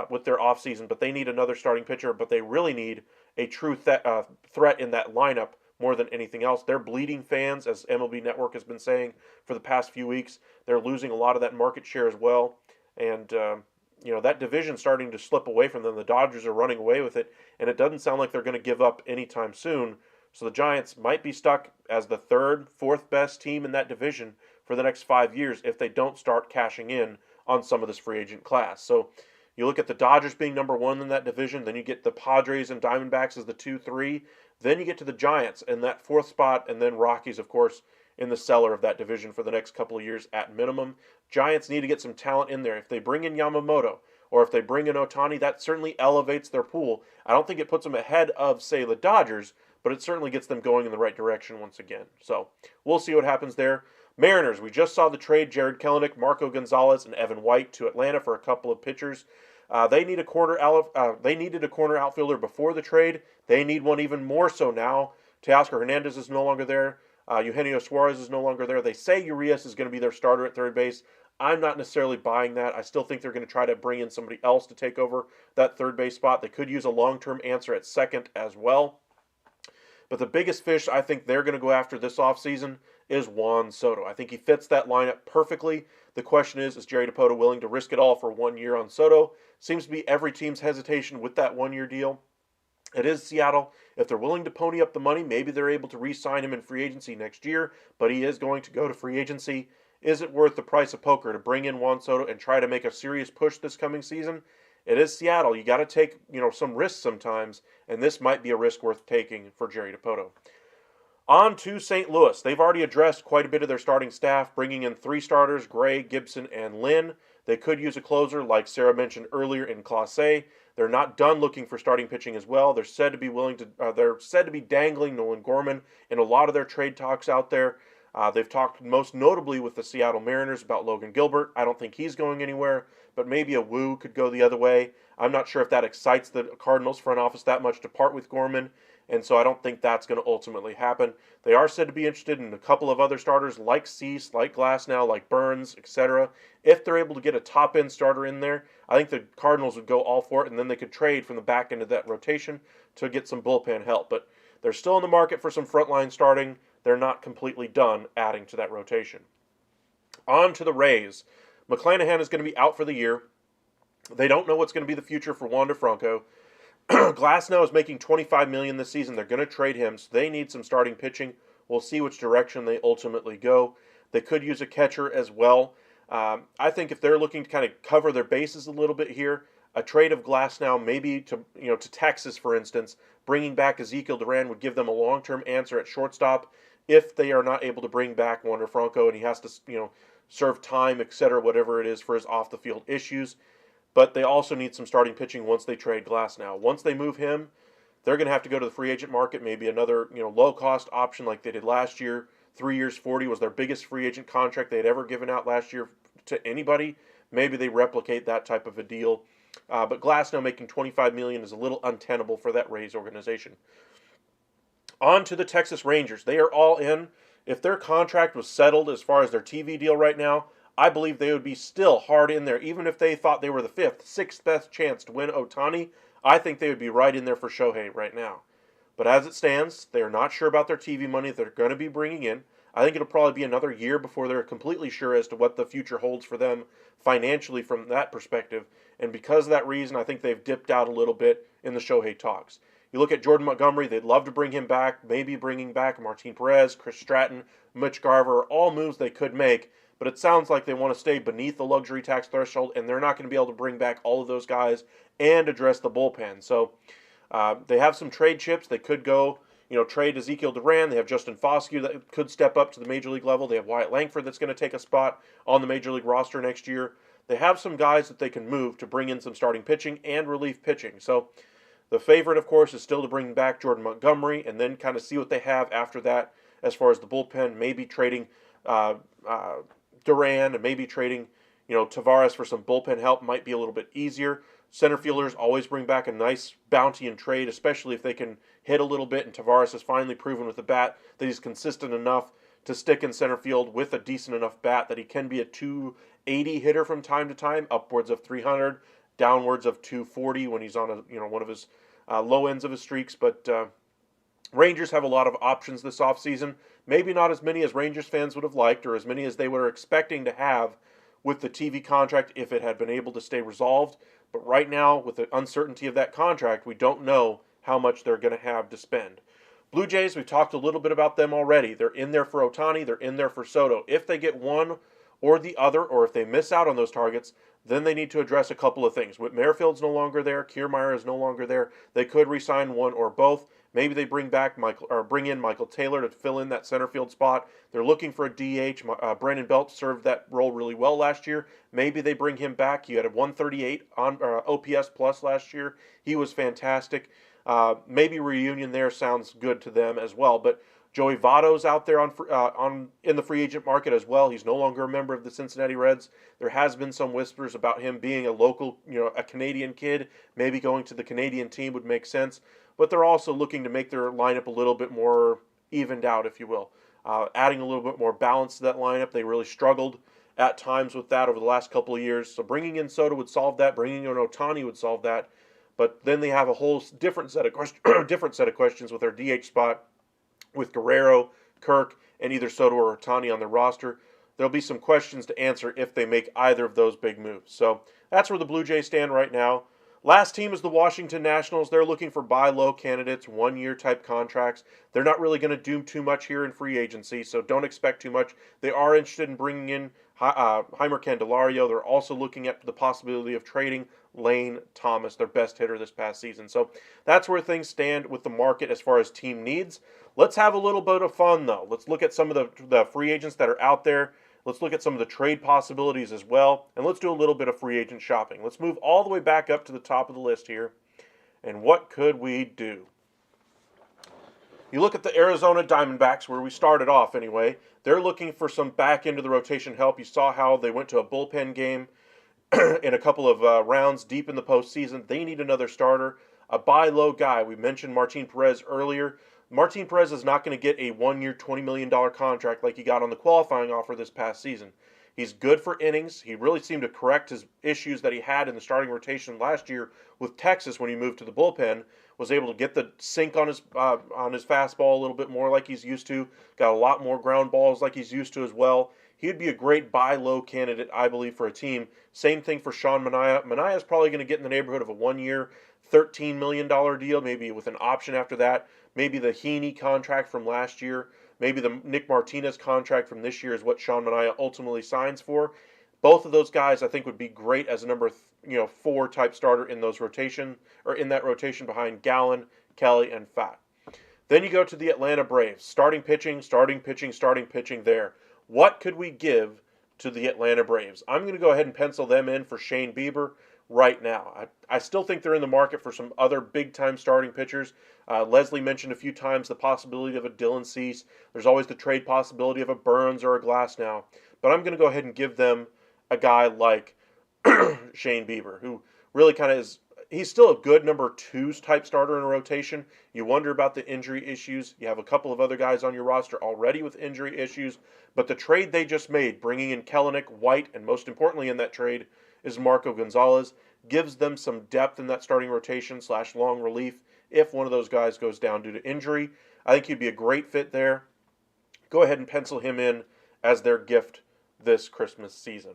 with their offseason, but they need another starting pitcher, but they really need a true threat in that lineup more than anything else. They're bleeding fans, as MLB Network has been saying for the past few weeks. They're losing a lot of that market share as well, and that division's starting to slip away from them. The Dodgers are running away with it, and it doesn't sound like they're going to give up anytime soon. So the Giants might be stuck as the 3rd, 4th best team in that division for the next 5 years if they don't start cashing in on some of this free agent class. So you look at the Dodgers being number 1 in that division, then you get the Padres and Diamondbacks as the 2, 3, then you get to the Giants in that 4th spot, and then Rockies, of course, in the cellar of that division for the next couple of years at minimum. Giants need to get some talent in there. If they bring in Yamamoto or if they bring in Ohtani, that certainly elevates their pool. I don't think it puts them ahead of, say, the Dodgers, but it certainly gets them going in the right direction once again. So we'll see what happens there. Mariners, we just saw the trade Jared Kelenic, Marco Gonzalez, and Evan White to Atlanta for a couple of pitchers. They needed a corner outfielder before the trade. They need one even more so now. Teoscar Hernandez is no longer there. Eugenio Suarez is no longer there. They say Urias is going to be their starter at third base. I'm not necessarily buying that. I still think they're going to try to bring in somebody else to take over that third base spot. They could use a long-term answer at second as well. But the biggest fish I think they're going to go after this offseason is Juan Soto. I think he fits that lineup perfectly. The question is Jerry Dipoto willing to risk it all for 1 year on Soto? Seems to be every team's hesitation with that 1 year deal. It is Seattle. If they're willing to pony up the money, maybe they're able to re-sign him in free agency next year, but he is going to go to free agency. Is it worth the price of poker to bring in Juan Soto and try to make a serious push this coming season? It is Seattle. You got to take, some risks sometimes, and this might be a risk worth taking for Jerry Dipoto. On to St. Louis. They've already addressed quite a bit of their starting staff, bringing in 3 starters, Gray, Gibson, and Lynn. They could use a closer, like Sarah mentioned earlier, in Clase. They're not done looking for starting pitching as well. They're said to be they're said to be dangling Nolan Gorman in a lot of their trade talks out there. They've talked most notably with the Seattle Mariners about Logan Gilbert. I don't think he's going anywhere, but maybe a Woo could go the other way. I'm not sure if that excites the Cardinals front office that much to part with Gorman, and so I don't think that's going to ultimately happen. They are said to be interested in a couple of other starters like Cease, like Glasnow, like Burns, etc. If they're able to get a top-end starter in there, I think the Cardinals would go all for it, and then they could trade from the back end of that rotation to get some bullpen help. But they're still in the market for some frontline starting. They're not completely done adding to that rotation. On to the Rays. McClanahan is going to be out for the year. They don't know what's going to be the future for Wander Franco. Glasnow is making $25 million this season. They're going to trade him, so they need some starting pitching. We'll see which direction they ultimately go. They could use a catcher as well. I think if they're looking to kind of cover their bases a little bit here, a trade of Glasnow maybe to Texas, for instance, bringing back Ezekiel Duran would give them a long-term answer at shortstop if they are not able to bring back Wander Franco and he has to serve time, etc., whatever it is for his off-the-field issues. But they also need some starting pitching once they trade Glasnow. Once they move him, they're going to have to go to the free agent market, maybe another low-cost option like they did last year. 3 years, 40 was their biggest free agent contract they had ever given out last year to anybody. Maybe they replicate that type of a deal. But Glasnow making $25 million is a little untenable for that Rays organization. On to the Texas Rangers. They are all in. If their contract was settled as far as their TV deal right now, I believe they would be still hard in there. Even if they thought they were the fifth, sixth best chance to win Ohtani, I think they would be right in there for Shohei right now. But as it stands, they are not sure about their TV money they're going to be bringing in. I think it'll probably be another year before they're completely sure as to what the future holds for them financially from that perspective. And because of that reason, I think they've dipped out a little bit in the Shohei talks. You look at Jordan Montgomery, they'd love to bring him back, maybe bringing back Martin Perez, Chris Stratton, Mitch Garver, all moves they could make. But it sounds like they want to stay beneath the luxury tax threshold, and they're not going to be able to bring back all of those guys and address the bullpen. So they have some trade chips. They could go, trade Ezekiel Duran. They have Justin Foscue that could step up to the major league level. They have Wyatt Langford that's going to take a spot on the major league roster next year. They have some guys that they can move to bring in some starting pitching and relief pitching. So the favorite, of course, is still to bring back Jordan Montgomery and then kind of see what they have after that as far as the bullpen, maybe trading Duran and maybe trading, Tavares for some bullpen help might be a little bit easier. Center fielders always bring back a nice bounty in trade, especially if they can hit a little bit, and Tavares has finally proven with the bat that he's consistent enough to stick in center field with a decent enough bat that he can be a 280 hitter from time to time, upwards of 300, downwards of 240 when he's on one of his low ends of his streaks. But Rangers have a lot of options this offseason. Maybe not as many as Rangers fans would have liked or as many as they were expecting to have with the TV contract if it had been able to stay resolved. But right now, with the uncertainty of that contract, we don't know how much they're going to have to spend. Blue Jays, we've talked a little bit about them already. They're in there for Ohtani. They're in there for Soto. If they get one or the other, or if they miss out on those targets, then they need to address a couple of things. Whit Merrifield's no longer there. Kiermaier is no longer there. They could re-sign one or both. Maybe they bring in Michael Taylor to fill in that center field spot. They're looking for a DH. Brandon Belt served that role really well last year. Maybe they bring him back. He had a 138 on OPS plus last year. He was fantastic. Maybe reunion there sounds good to them as well. But Joey Votto's out there in the free agent market as well. He's no longer a member of the Cincinnati Reds. There has been some whispers about him being a local, a Canadian kid. Maybe going to the Canadian team would make sense. But they're also looking to make their lineup a little bit more evened out, if you will. Adding a little bit more balance to that lineup. They really struggled at times with that over the last couple of years. So bringing in Soto would solve that. Bringing in Ohtani would solve that. But then they have a whole different set of questions with their DH spot with Guerrero, Kirk, and either Soto or Ohtani on their roster. There'll be some questions to answer if they make either of those big moves. So that's where the Blue Jays stand right now. Last team is the Washington Nationals. They're looking for buy low candidates, 1-year type contracts. They're not really going to do too much here in free agency, so don't expect too much. They are interested in bringing in Heimer Candelario. They're also looking at the possibility of trading Lane Thomas, their best hitter this past season. So that's where things stand with the market as far as team needs. Let's have a little bit of fun, though. Let's look at some of the free agents that are out there. Let's look at some of the trade possibilities as well, and let's do a little bit of free agent shopping. Let's move all the way back up to the top of the list here. And what could we do? You look at the Arizona Diamondbacks, where we started off anyway. They're looking for some back into the rotation help. You saw how they went to a bullpen game in a couple of rounds deep in the postseason. They need another starter, a buy low guy. We mentioned Martin Perez earlier. Martin Perez is not going to get a 1-year, $20 million contract like he got on the qualifying offer this past season. He's good for innings. He really seemed to correct his issues that he had in the starting rotation last year with Texas when he moved to the bullpen. Was able to get the sink on his fastball a little bit more like he's used to. Got a lot more ground balls like he's used to as well. He'd be a great buy low candidate, I believe, for a team. Same thing for Sean Manaea. Manaea is probably going to get in the neighborhood of a 1-year, $13 million deal, maybe with an option after that. Maybe the Heaney contract from last year, maybe the Nick Martinez contract from this year is what Sean Manaea ultimately signs for. Both of those guys, I think, would be great as a number 4 type starter in those rotation or in that rotation behind Gallen, Kelly, and Fat. Then you go to the Atlanta Braves, starting pitching there. What could we give to the Atlanta Braves? I'm going to go ahead and pencil them in for Shane Bieber right now. I still think they're in the market for some other big-time starting pitchers. Leslie mentioned a few times the possibility of a Dylan Cease. There's always the trade possibility of a Burns or a Glasnow. But I'm going to go ahead and give them a guy like Shane Bieber, who really kind of is, he's still a good number 2 type starter in a rotation. You wonder about the injury issues. You have a couple of other guys on your roster already with injury issues. But the trade they just made, bringing in Kelenic, White, and most importantly in that trade is Marco Gonzalez, gives them some depth in that starting rotation / long relief if one of those guys goes down due to injury. I think he'd be a great fit there. Go ahead and pencil him in as their gift this Christmas season.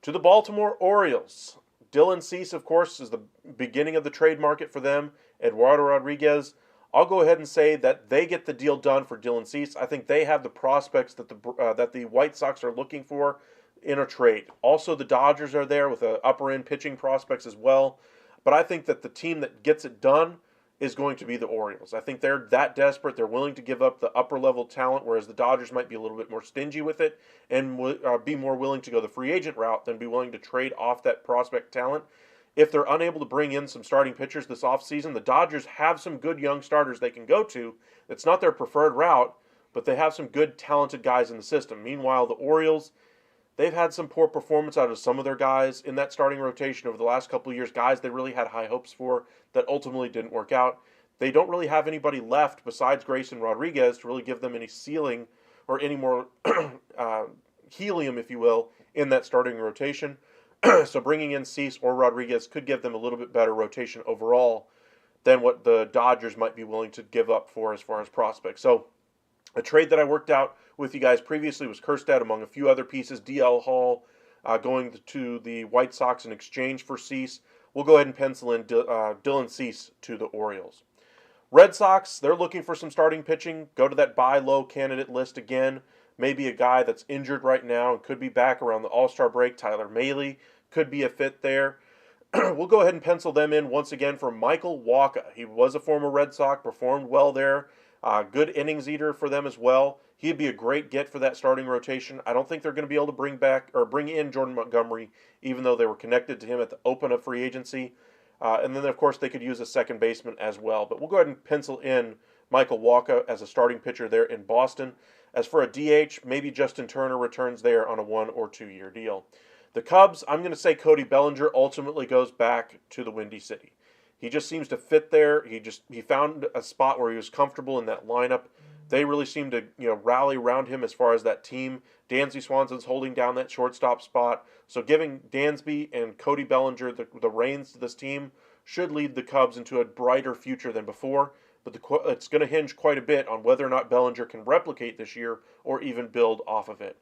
To the Baltimore Orioles, Dylan Cease, of course, is the beginning of the trade market for them. Eduardo Rodriguez, I'll go ahead and say that they get the deal done for Dylan Cease. I think they have the prospects that the White Sox are looking for in a trade. Also, the Dodgers are there with upper-end pitching prospects as well. But I think that the team that gets it done is going to be the Orioles. I think they're that desperate. They're willing to give up the upper-level talent, whereas the Dodgers might be a little bit more stingy with it and be more willing to go the free agent route than be willing to trade off that prospect talent. If they're unable to bring in some starting pitchers this offseason, the Dodgers have some good young starters they can go to. It's not their preferred route, but they have some good, talented guys in the system. Meanwhile, the Orioles, they've had some poor performance out of some of their guys in that starting rotation over the last couple of years, guys they really had high hopes for that ultimately didn't work out. They don't really have anybody left besides Grayson Rodriguez to really give them any ceiling or any more helium, if you will, in that starting rotation. So bringing in Cease or Rodriguez could give them a little bit better rotation overall than what the Dodgers might be willing to give up for as far as prospects. So a trade that I worked out with you guys previously was Kjerstad, among a few other pieces. DL Hall going to the White Sox in exchange for Cease. We'll go ahead and pencil in Dylan Cease to the Orioles. Red Sox, they're looking for some starting pitching. Go to that buy low candidate list again. Maybe a guy that's injured right now and could be back around the All-Star break. Tyler Mahle could be a fit there. We'll go ahead and pencil them in once again for Michael Wacha. He was a former Red Sox, performed well there. Good innings eater for them as well. He'd be a great get for that starting rotation. I don't think they're going to be able to bring in Jordan Montgomery, even though they were connected to him at the open of free agency. And then, of course, they could use a second baseman as well. But we'll go ahead and pencil in Michael Wacha as a starting pitcher there in Boston. As for a DH, maybe Justin Turner returns there on a 1 or 2 year deal. The Cubs, I'm going to say Cody Bellinger ultimately goes back to the Windy City. He just seems to fit there. He found a spot where he was comfortable in that lineup. They really seem to rally around him as far as that team. Dansby Swanson's holding down that shortstop spot. So giving Dansby and Cody Bellinger the reins to this team should lead the Cubs into a brighter future than before. But it's going to hinge quite a bit on whether or not Bellinger can replicate this year or even build off of it.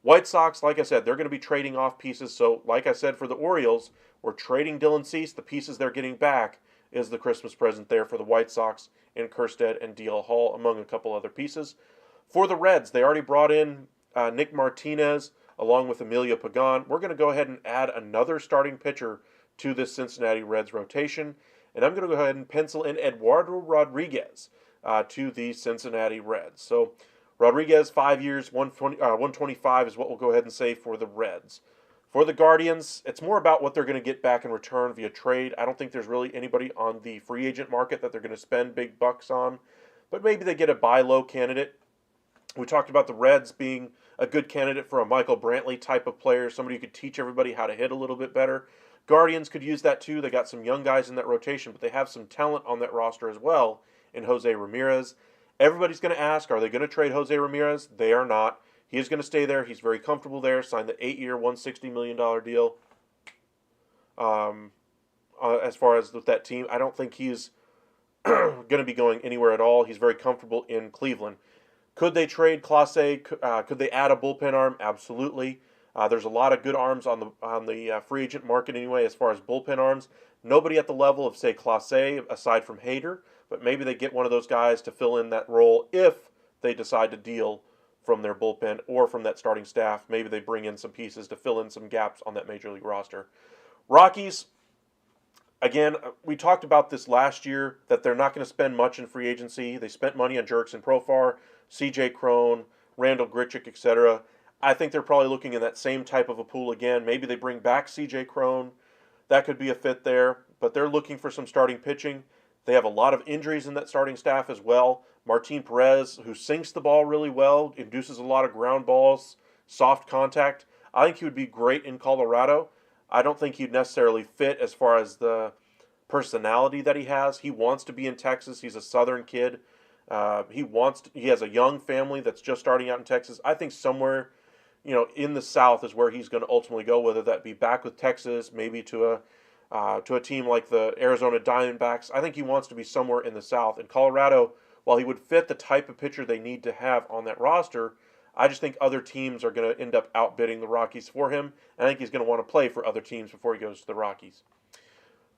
White Sox, like I said, they're going to be trading off pieces. So, like I said, for the Orioles, we're trading Dylan Cease. The pieces they're getting back is the Christmas present there for the White Sox in Kerstead and DL Hall, among a couple other pieces. For the Reds, they already brought in Nick Martinez along with Emilio Pagan. We're going to go ahead and add another starting pitcher to this Cincinnati Reds rotation. And I'm going to go ahead and pencil in Eduardo Rodriguez to the Cincinnati Reds. So Rodriguez, 5 years, 125 is what we'll go ahead and say for the Reds. For the Guardians, it's more about what they're going to get back in return via trade. I don't think there's really anybody on the free agent market that they're going to spend big bucks on, but maybe they get a buy low candidate. We talked about the Reds being a good candidate for a Michael Brantley type of player, somebody who could teach everybody how to hit a little bit better. Guardians could use that too. They got some young guys in that rotation, but they have some talent on that roster as well in Jose Ramirez. Everybody's going to ask, are they going to trade Jose Ramirez? They are not. He is going to stay there. He's very comfortable there. Signed the 8-year, $160 million deal. As far as with that team, I don't think he's going to be going anywhere at all. He's very comfortable in Cleveland. Could they trade Clase? Could they add a bullpen arm? Absolutely. There's a lot of good arms on the free agent market anyway as far as bullpen arms. Nobody at the level of, say, Clase aside from Hader, but maybe they get one of those guys to fill in that role if they decide to deal from their bullpen or from that starting staff. Maybe they bring in some pieces to fill in some gaps on that Major League roster. Rockies, again, we talked about this last year, that they're not going to spend much in free agency. They spent money on Jurickson Profar, C.J. Cron, Randall Grichuk, etc. I think they're probably looking in that same type of a pool again. Maybe they bring back C.J. Cron. That could be a fit there, but they're looking for some starting pitching. They have a lot of injuries in that starting staff as well. Martin Perez, who sinks the ball really well, induces a lot of ground balls, soft contact. I think he would be great in Colorado. I don't think he'd necessarily fit as far as the personality that he has. He wants to be in Texas. He's a Southern kid. He has a young family that's just starting out in Texas. I think somewhere, in the South is where he's going to ultimately go. Whether that be back with Texas, maybe to a team like the Arizona Diamondbacks. I think he wants to be somewhere in the South. In Colorado, while he would fit the type of pitcher they need to have on that roster, I just think other teams are going to end up outbidding the Rockies for him. And I think he's going to want to play for other teams before he goes to the Rockies.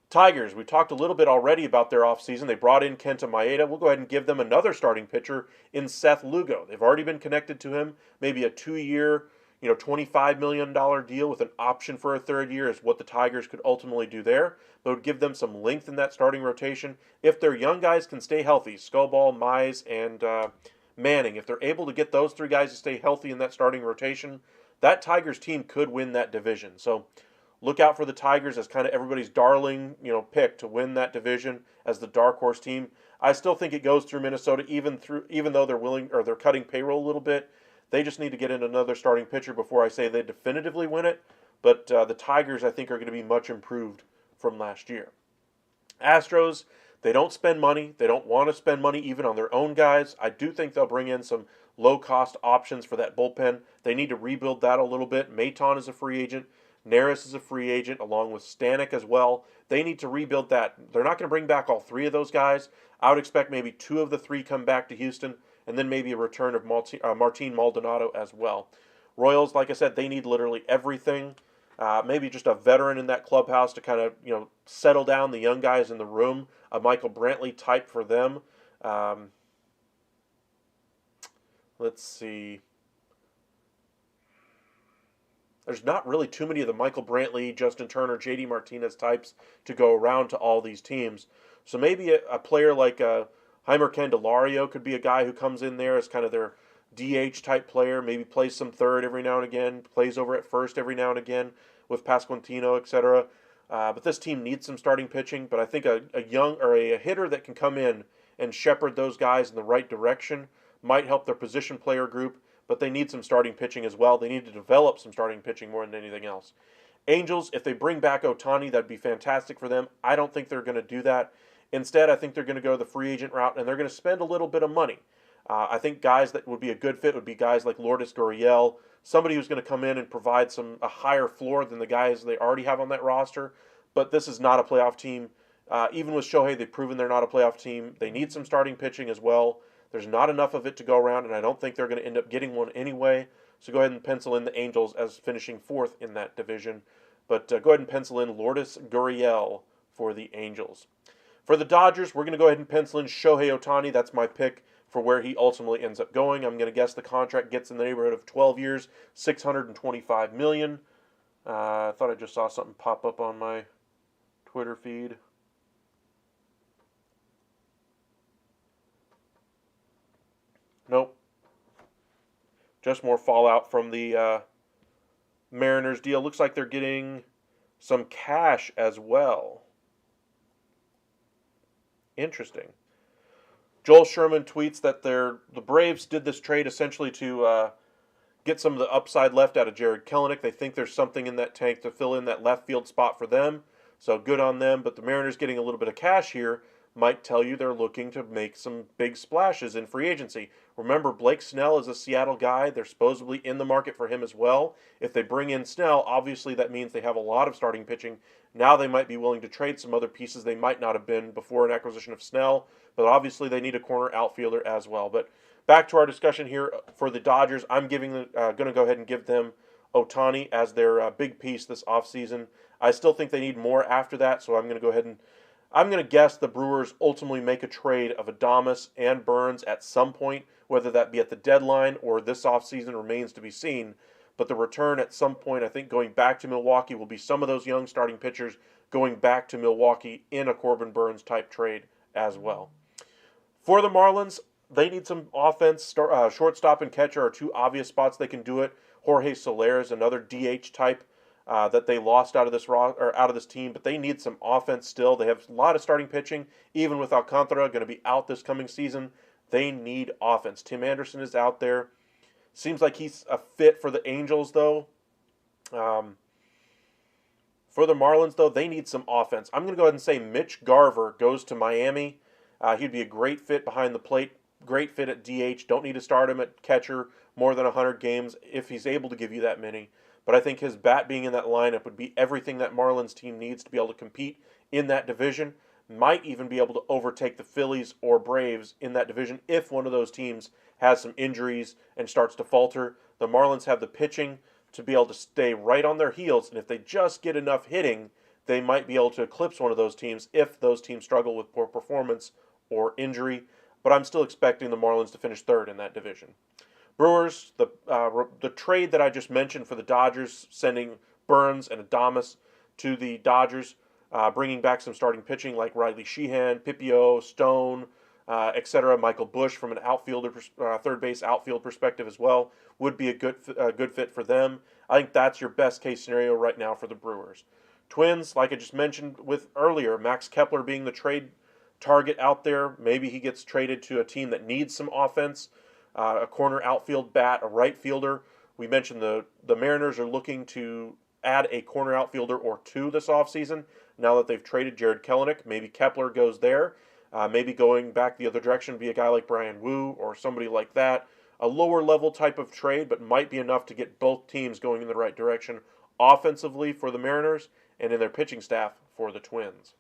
Tigers, we talked a little bit already about their offseason. They brought in Kenta Maeda. We'll go ahead and give them another starting pitcher in Seth Lugo. They've already been connected to him. Maybe a 2-year, $25 million deal with an option for a third year is what the Tigers could ultimately do there. But it would give them some length in that starting rotation. If their young guys can stay healthy, Skullball, Mize, and Manning, if they're able to get those three guys to stay healthy in that starting rotation, that Tigers team could win that division. So look out for the Tigers as kind of everybody's darling, pick to win that division as the dark horse team. I still think it goes through Minnesota, even though they're cutting payroll a little bit. They just need to get in another starting pitcher before I say they definitively win it. But the Tigers, I think, are going to be much improved from last year. Astros, they don't spend money. They don't want to spend money even on their own guys. I do think they'll bring in some low-cost options for that bullpen. They need to rebuild that a little bit. Maton is a free agent. Neris is a free agent, along with Stanek as well. They need to rebuild that. They're not going to bring back all three of those guys. I would expect maybe 2 of the 3 come back to Houston, and then maybe a return of Martin Maldonado as well. Royals, like I said, they need literally everything. Maybe just a veteran in that clubhouse to kind of, settle down the young guys in the room. A Michael Brantley type for them. Let's see. There's not really too many of the Michael Brantley, Justin Turner, J.D. Martinez types to go around to all these teams. So maybe a player like Heimer Candelario could be a guy who comes in there as kind of their DH type player, maybe plays some third every now and again, plays over at first every now and again with Pasquantino, etc. But this team needs some starting pitching. But I think a young or a hitter that can come in and shepherd those guys in the right direction might help their position player group. But they need some starting pitching as well. They need to develop some starting pitching more than anything else. Angels, if they bring back Ohtani, that'd be fantastic for them. I don't think they're going to do that. Instead, I think they're going to go the free agent route, and they're going to spend a little bit of money. I think guys that would be a good fit would be guys like Lourdes Gurriel, somebody who's going to come in and provide a higher floor than the guys they already have on that roster. But this is not a playoff team. Even with Shohei, they've proven they're not a playoff team. They need some starting pitching as well. There's not enough of it to go around, and I don't think they're going to end up getting one anyway. So go ahead and pencil in the Angels as finishing 4th in that division. But go ahead and pencil in Lourdes Gurriel for the Angels. For the Dodgers, we're going to go ahead and pencil in Shohei Ohtani. That's my pick for where he ultimately ends up going. I'm going to guess the contract gets in the neighborhood of 12 years, $625 million. I thought I just saw something pop up on my Twitter feed. Nope. Just more fallout from the Mariners deal. Looks like they're getting some cash as well. Interesting. Joel Sherman tweets that the Braves did this trade essentially to get some of the upside left out of Jared Kelenic. They think there's something in that tank to fill in that left field spot for them. So good on them. But the Mariners getting a little bit of cash here might tell you they're looking to make some big splashes in free agency. Remember, Blake Snell is a Seattle guy. They're supposedly in the market for him as well. If they bring in Snell, obviously that means they have a lot of starting pitching. Now they might be willing to trade some other pieces they might not have been before an acquisition of Snell. But obviously they need a corner outfielder as well. But back to our discussion here for the Dodgers. I'm going to go ahead and give them Ohtani as their big piece this offseason. I still think they need more after that, so I'm going to go ahead and I'm going to guess the Brewers ultimately make a trade of Adames and Burns at some point, whether that be at the deadline or this offseason remains to be seen. But the return at some point, I think going back to Milwaukee, will be some of those young starting pitchers going back to Milwaukee in a Corbin Burns type trade as well. For the Marlins, they need some offense. Shortstop and catcher are two obvious spots they can do it. Jorge Soler is another DH type that they lost out of this team, but they need some offense still. They have a lot of starting pitching, even with Alcantara going to be out this coming season. They need offense. Tim Anderson is out there. Seems like he's a fit for the Angels, though. For the Marlins, though, they need some offense. I'm going to go ahead and say Mitch Garver goes to Miami. He'd be a great fit behind the plate, great fit at DH. Don't need to start him at catcher more than 100 games if he's able to give you that many. But I think his bat being in that lineup would be everything that Marlins team needs to be able to compete in that division. Might even be able to overtake the Phillies or Braves in that division if one of those teams has some injuries and starts to falter. The Marlins have the pitching to be able to stay right on their heels, and if they just get enough hitting, they might be able to eclipse one of those teams if those teams struggle with poor performance or injury. But I'm still expecting the Marlins to finish third in that division. Brewers, the trade that I just mentioned for the Dodgers, sending Burns and Adames to the Dodgers, bringing back some starting pitching like Riley Sheehan, Pipio, Stone, etc. Michael Busch from an outfielder, third base outfield perspective as well, would be a good fit for them. I think that's your best case scenario right now for the Brewers. Twins, like I just mentioned with earlier, Max Kepler being the trade target out there. Maybe he gets traded to a team that needs some offense. A corner outfield bat, a right fielder. We mentioned the Mariners are looking to add a corner outfielder or two this offseason. Now that they've traded Jared Kelenic, maybe Kepler goes there. Maybe going back the other direction would be a guy like Brian Wu or somebody like that. A lower level type of trade, but might be enough to get both teams going in the right direction offensively for the Mariners and in their pitching staff for the Twins.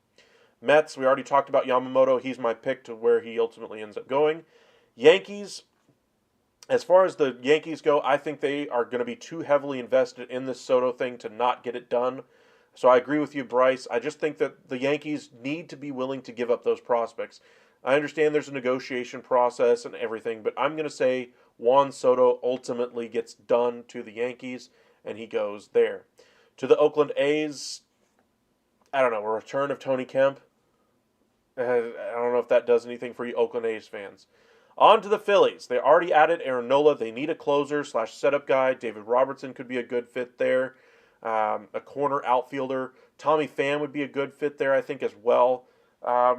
Mets, we already talked about Yamamoto. He's my pick to where he ultimately ends up going. Yankees, as far as the Yankees go, I think they are going to be too heavily invested in this Soto thing to not get it done. So I agree with you, Bryce. I just think that the Yankees need to be willing to give up those prospects. I understand there's a negotiation process and everything, but I'm going to say Juan Soto ultimately gets done to the Yankees, and he goes there. To the Oakland A's, I don't know, a return of Tony Kemp. I don't know if that does anything for you Oakland A's fans. On to the Phillies. They already added Aaron Nola. They need a closer / setup guy. David Robertson could be a good fit there. A corner outfielder. Tommy Pham would be a good fit there, I think, as well. A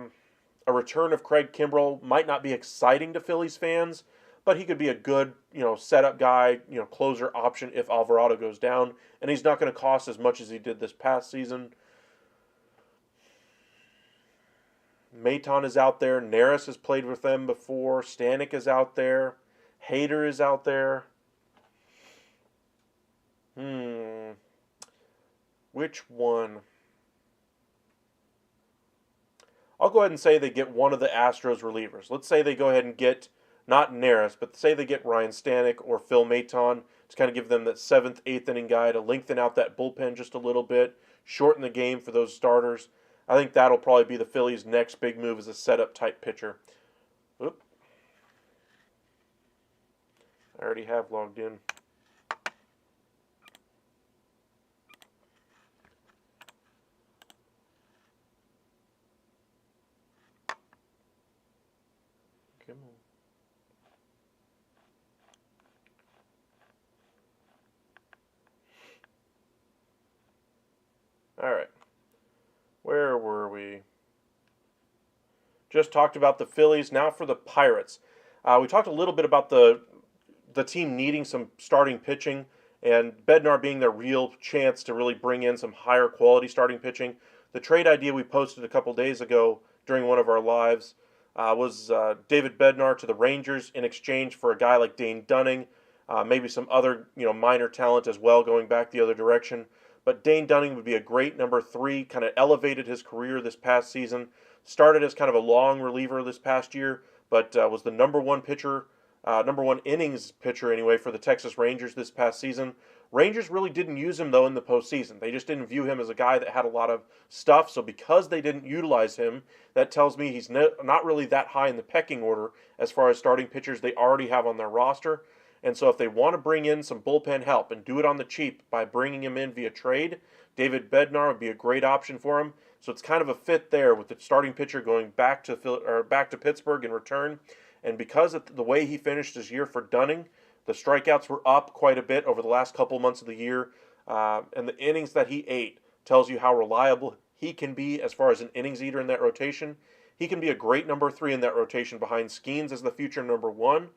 return of Craig Kimbrell might not be exciting to Phillies fans, but he could be a good, setup guy, closer option if Alvarado goes down. And he's not going to cost as much as he did this past season. Maton is out there. Neris has played with them before. Stanek is out there. Hader is out there. Which one? I'll go ahead and say they get one of the Astros relievers. Let's say they go ahead and get, not Neris, but say they get Ryan Stanek or Phil Maton to kind of give them that 7th, 8th inning guy to lengthen out that bullpen just a little bit, shorten the game for those starters. I think that'll probably be the Phillies' next big move as a setup type pitcher. Oop. I already have logged in. Come on. All right. Where were we? Just talked about the Phillies. Now for the Pirates. We talked a little bit about the team needing some starting pitching and Bednar being their real chance to really bring in some higher quality starting pitching. The trade idea we posted a couple days ago during one of our lives was David Bednar to the Rangers in exchange for a guy like Dane Dunning, maybe some other minor talent as well going back the other direction. But Dane Dunning would be a great number 3, kind of elevated his career this past season. Started as kind of a long reliever this past year, but was the number 1 pitcher, number 1 innings pitcher anyway for the Texas Rangers this past season. Rangers really didn't use him though in the postseason. They just didn't view him as a guy that had a lot of stuff. So because they didn't utilize him, that tells me he's not really that high in the pecking order as far as starting pitchers they already have on their roster. And so if they want to bring in some bullpen help and do it on the cheap by bringing him in via trade, David Bednar would be a great option for him. So it's kind of a fit there with the starting pitcher going back to Pittsburgh in return. And because of the way he finished his year for Dunning, the strikeouts were up quite a bit over the last couple months of the year. And the innings that he ate tells you how reliable he can be as far as an innings eater in that rotation. He can be a great number 3 in that rotation behind Skeens as the future number 1.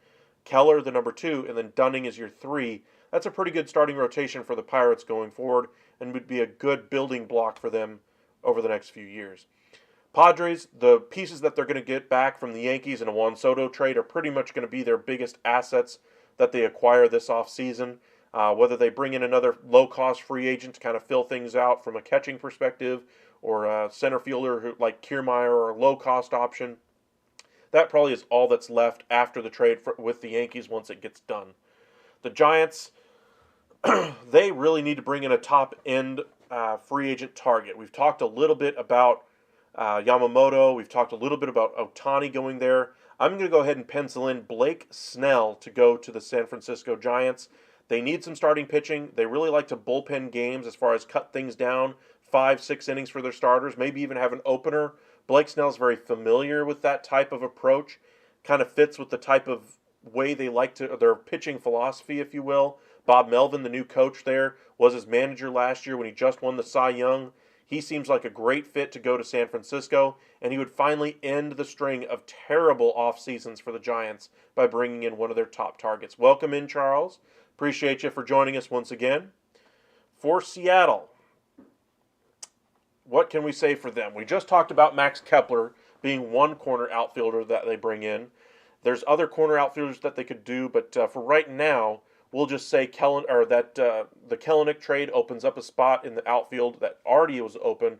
Keller, the number 2, and then Dunning is your 3. That's a pretty good starting rotation for the Pirates going forward and would be a good building block for them over the next few years. Padres, the pieces that they're going to get back from the Yankees in a Juan Soto trade are pretty much going to be their biggest assets that they acquire this offseason. Whether they bring in another low-cost free agent to kind of fill things out from a catching perspective or a center fielder like Kiermaier or a low-cost option, that probably is all that's left after the trade with the Yankees once it gets done. The Giants, they really need to bring in a top-end free agent target. We've talked a little bit about Yamamoto. We've talked a little bit about Ohtani going there. I'm going to go ahead and pencil in Blake Snell to go to the San Francisco Giants. They need some starting pitching. They really like to bullpen games as far as cut things down, 5-6 innings for their starters, maybe even have an opener. Blake Snell's very familiar with that type of approach, kind of fits with the type of way they like to, their pitching philosophy, if you will. Bob Melvin, the new coach there, was his manager last year when he just won the Cy Young. He seems like a great fit to go to San Francisco, and he would finally end the string of terrible off seasons for the Giants by bringing in one of their top targets. Welcome in, Charles. Appreciate you for joining us once again. For Seattle, what can we say for them? We just talked about Max Kepler being one corner outfielder that they bring in. There's other corner outfielders that they could do, but for right now, we'll just say the Kelenic trade opens up a spot in the outfield that already was open.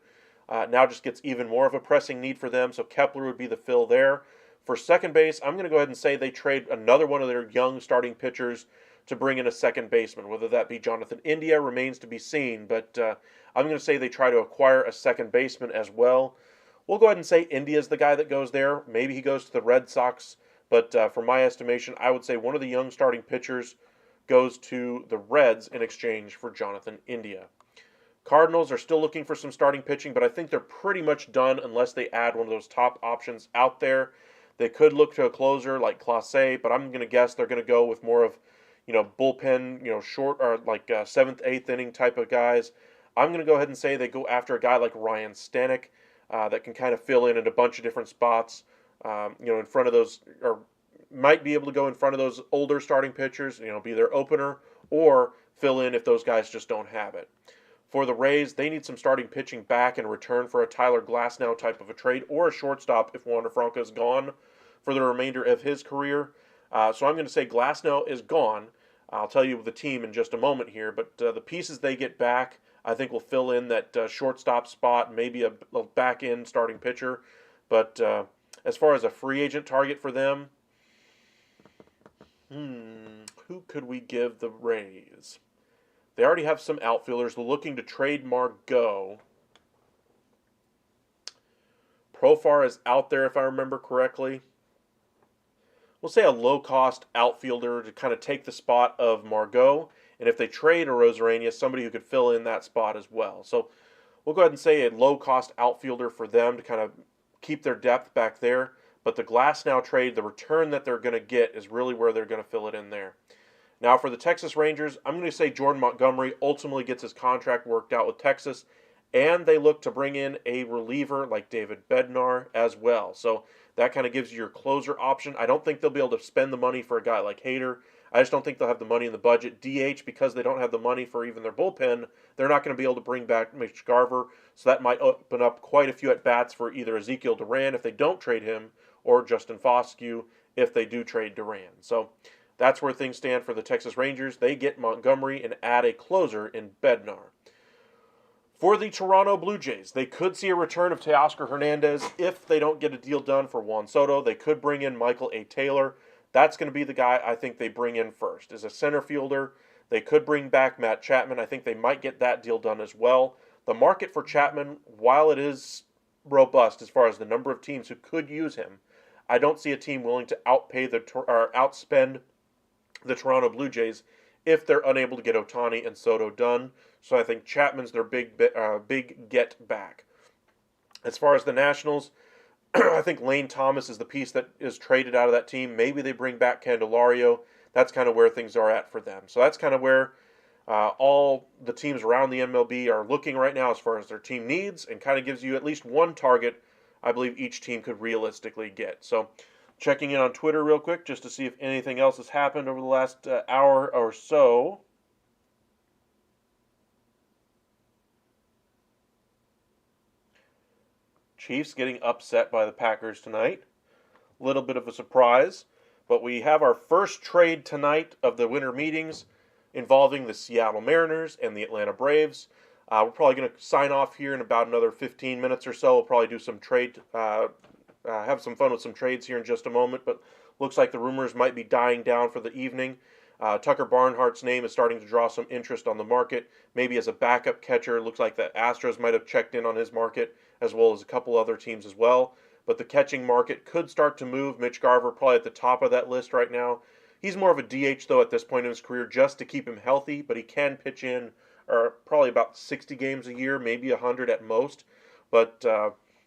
Now just gets even more of a pressing need for them, so Kepler would be the fill there. For second base, I'm going to go ahead and say they trade another one of their young starting pitchers to bring in a second baseman. Whether that be Jonathan India remains to be seen, but I'm going to say they try to acquire a second baseman as well. We'll go ahead and say India's the guy that goes there. Maybe he goes to the Red Sox, but for my estimation, I would say one of the young starting pitchers goes to the Reds in exchange for Jonathan India. Cardinals are still looking for some starting pitching, but I think they're pretty much done unless they add one of those top options out there. They could look to a closer like Clase, but I'm going to guess they're going to go with more of, bullpen, short or like 7th, 8th inning type of guys. I'm going to go ahead and say they go after a guy like Ryan Stanek that can kind of fill in at a bunch of different spots, in front of those, or might be able to go in front of those older starting pitchers, be their opener or fill in if those guys just don't have it. For the Rays, they need some starting pitching back in return for a Tyler Glasnow type of a trade or a shortstop if Wander Franco is gone for the remainder of his career. So I'm going to say Glasnow is gone. I'll tell you the team in just a moment here, but the pieces they get back, I think will fill in that shortstop spot, maybe a back-end starting pitcher. But as far as a free agent target for them, who could we give the Rays? They already have some outfielders. They're looking to trade Margot. Profar is out there, if I remember correctly. We'll say a low-cost outfielder to kind of take the spot of Margot. And if they trade a Rosarania, somebody who could fill in that spot as well. So we'll go ahead and say a low-cost outfielder for them to kind of keep their depth back there. But the Glasnow trade, the return that they're going to get is really where they're going to fill it in there. Now for the Texas Rangers, I'm going to say Jordan Montgomery ultimately gets his contract worked out with Texas, and they look to bring in a reliever like David Bednar as well. So that kind of gives you your closer option. I don't think they'll be able to spend the money for a guy like Hader. I just don't think they'll have the money in the budget. DH, because they don't have the money for even their bullpen, they're not going to be able to bring back Mitch Garver, so that might open up quite a few at-bats for either Ezekiel Duran if they don't trade him, or Justin Foscue if they do trade Duran. So that's where things stand for the Texas Rangers. They get Montgomery and add a closer in Bednar. For the Toronto Blue Jays, they could see a return of Teoscar Hernandez if they don't get a deal done for Juan Soto. They could bring in Michael A. Taylor. That's going to be the guy I think they bring in first. As a center fielder, they could bring back Matt Chapman. I think they might get that deal done as well. The market for Chapman, while it is robust as far as the number of teams who could use him, I don't see a team willing to outspend the Toronto Blue Jays if they're unable to get Ohtani and Soto done. So I think Chapman's their big get back. As far as the Nationals, I think Lane Thomas is the piece that is traded out of that team. Maybe they bring back Candelario. That's kind of where things are at for them. So that's kind of where all the teams around the MLB are looking right now as far as their team needs, and kind of gives you at least one target I believe each team could realistically get. So checking in on Twitter real quick just to see if anything else has happened over the last hour or so. Chiefs getting upset by the Packers tonight. A little bit of a surprise. But we have our first trade tonight of the winter meetings involving the Seattle Mariners and the Atlanta Braves. We're probably going to sign off here in about another 15 minutes or so. We'll probably do some trade, have some fun with some trades here in just a moment. But looks like the rumors might be dying down for the evening. Tucker Barnhart's name is starting to draw some interest on the market, maybe as a backup catcher. Looks like the Astros might have checked in on his market, as well as a couple other teams as well. But the catching market could start to move. Mitch Garver probably at the top of that list right now. He's more of a DH, though, at this point in his career, just to keep him healthy, but he can pitch in probably about 60 games a year, maybe 100 at most. But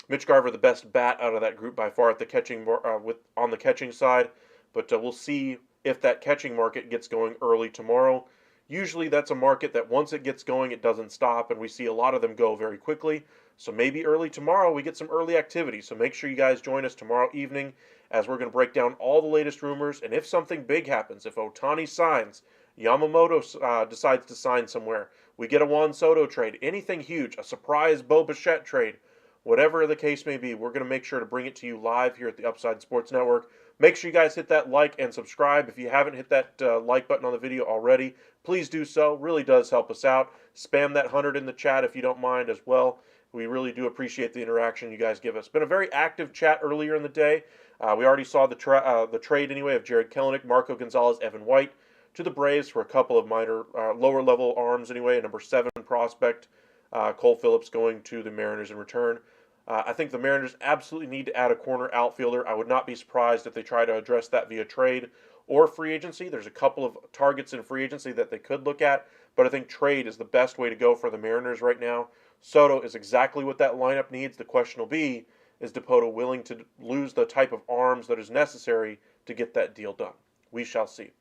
Mitch Garver, the best bat out of that group by far at the catching on the catching side. But we'll see if that catching market gets going early tomorrow. Usually that's a market that once it gets going, it doesn't stop, and we see a lot of them go very quickly. So maybe early tomorrow we get some early activity. So make sure you guys join us tomorrow evening as we're going to break down all the latest rumors. And if something big happens, if Ohtani signs, Yamamoto decides to sign somewhere, we get a Juan Soto trade, anything huge, a surprise Bo Bichette trade, whatever the case may be, we're going to make sure to bring it to you live here at the Upside Sports Network. Make sure you guys hit that like and subscribe. If you haven't hit that like button on the video already, please do so. It really does help us out. Spam that 100 in the chat if you don't mind as well. We really do appreciate the interaction you guys give us. It's been a very active chat earlier in the day. We already saw the trade anyway of Jared Kelenic, Marco Gonzalez, Evan White to the Braves for a couple of minor lower level arms anyway. A number 7 prospect, Cole Phillips, going to the Mariners in return. I think the Mariners absolutely need to add a corner outfielder. I would not be surprised if they try to address that via trade or free agency. There's a couple of targets in free agency that they could look at, but I think trade is the best way to go for the Mariners right now. Soto is exactly what that lineup needs. The question will be, is Dipoto willing to lose the type of arms that is necessary to get that deal done? We shall see.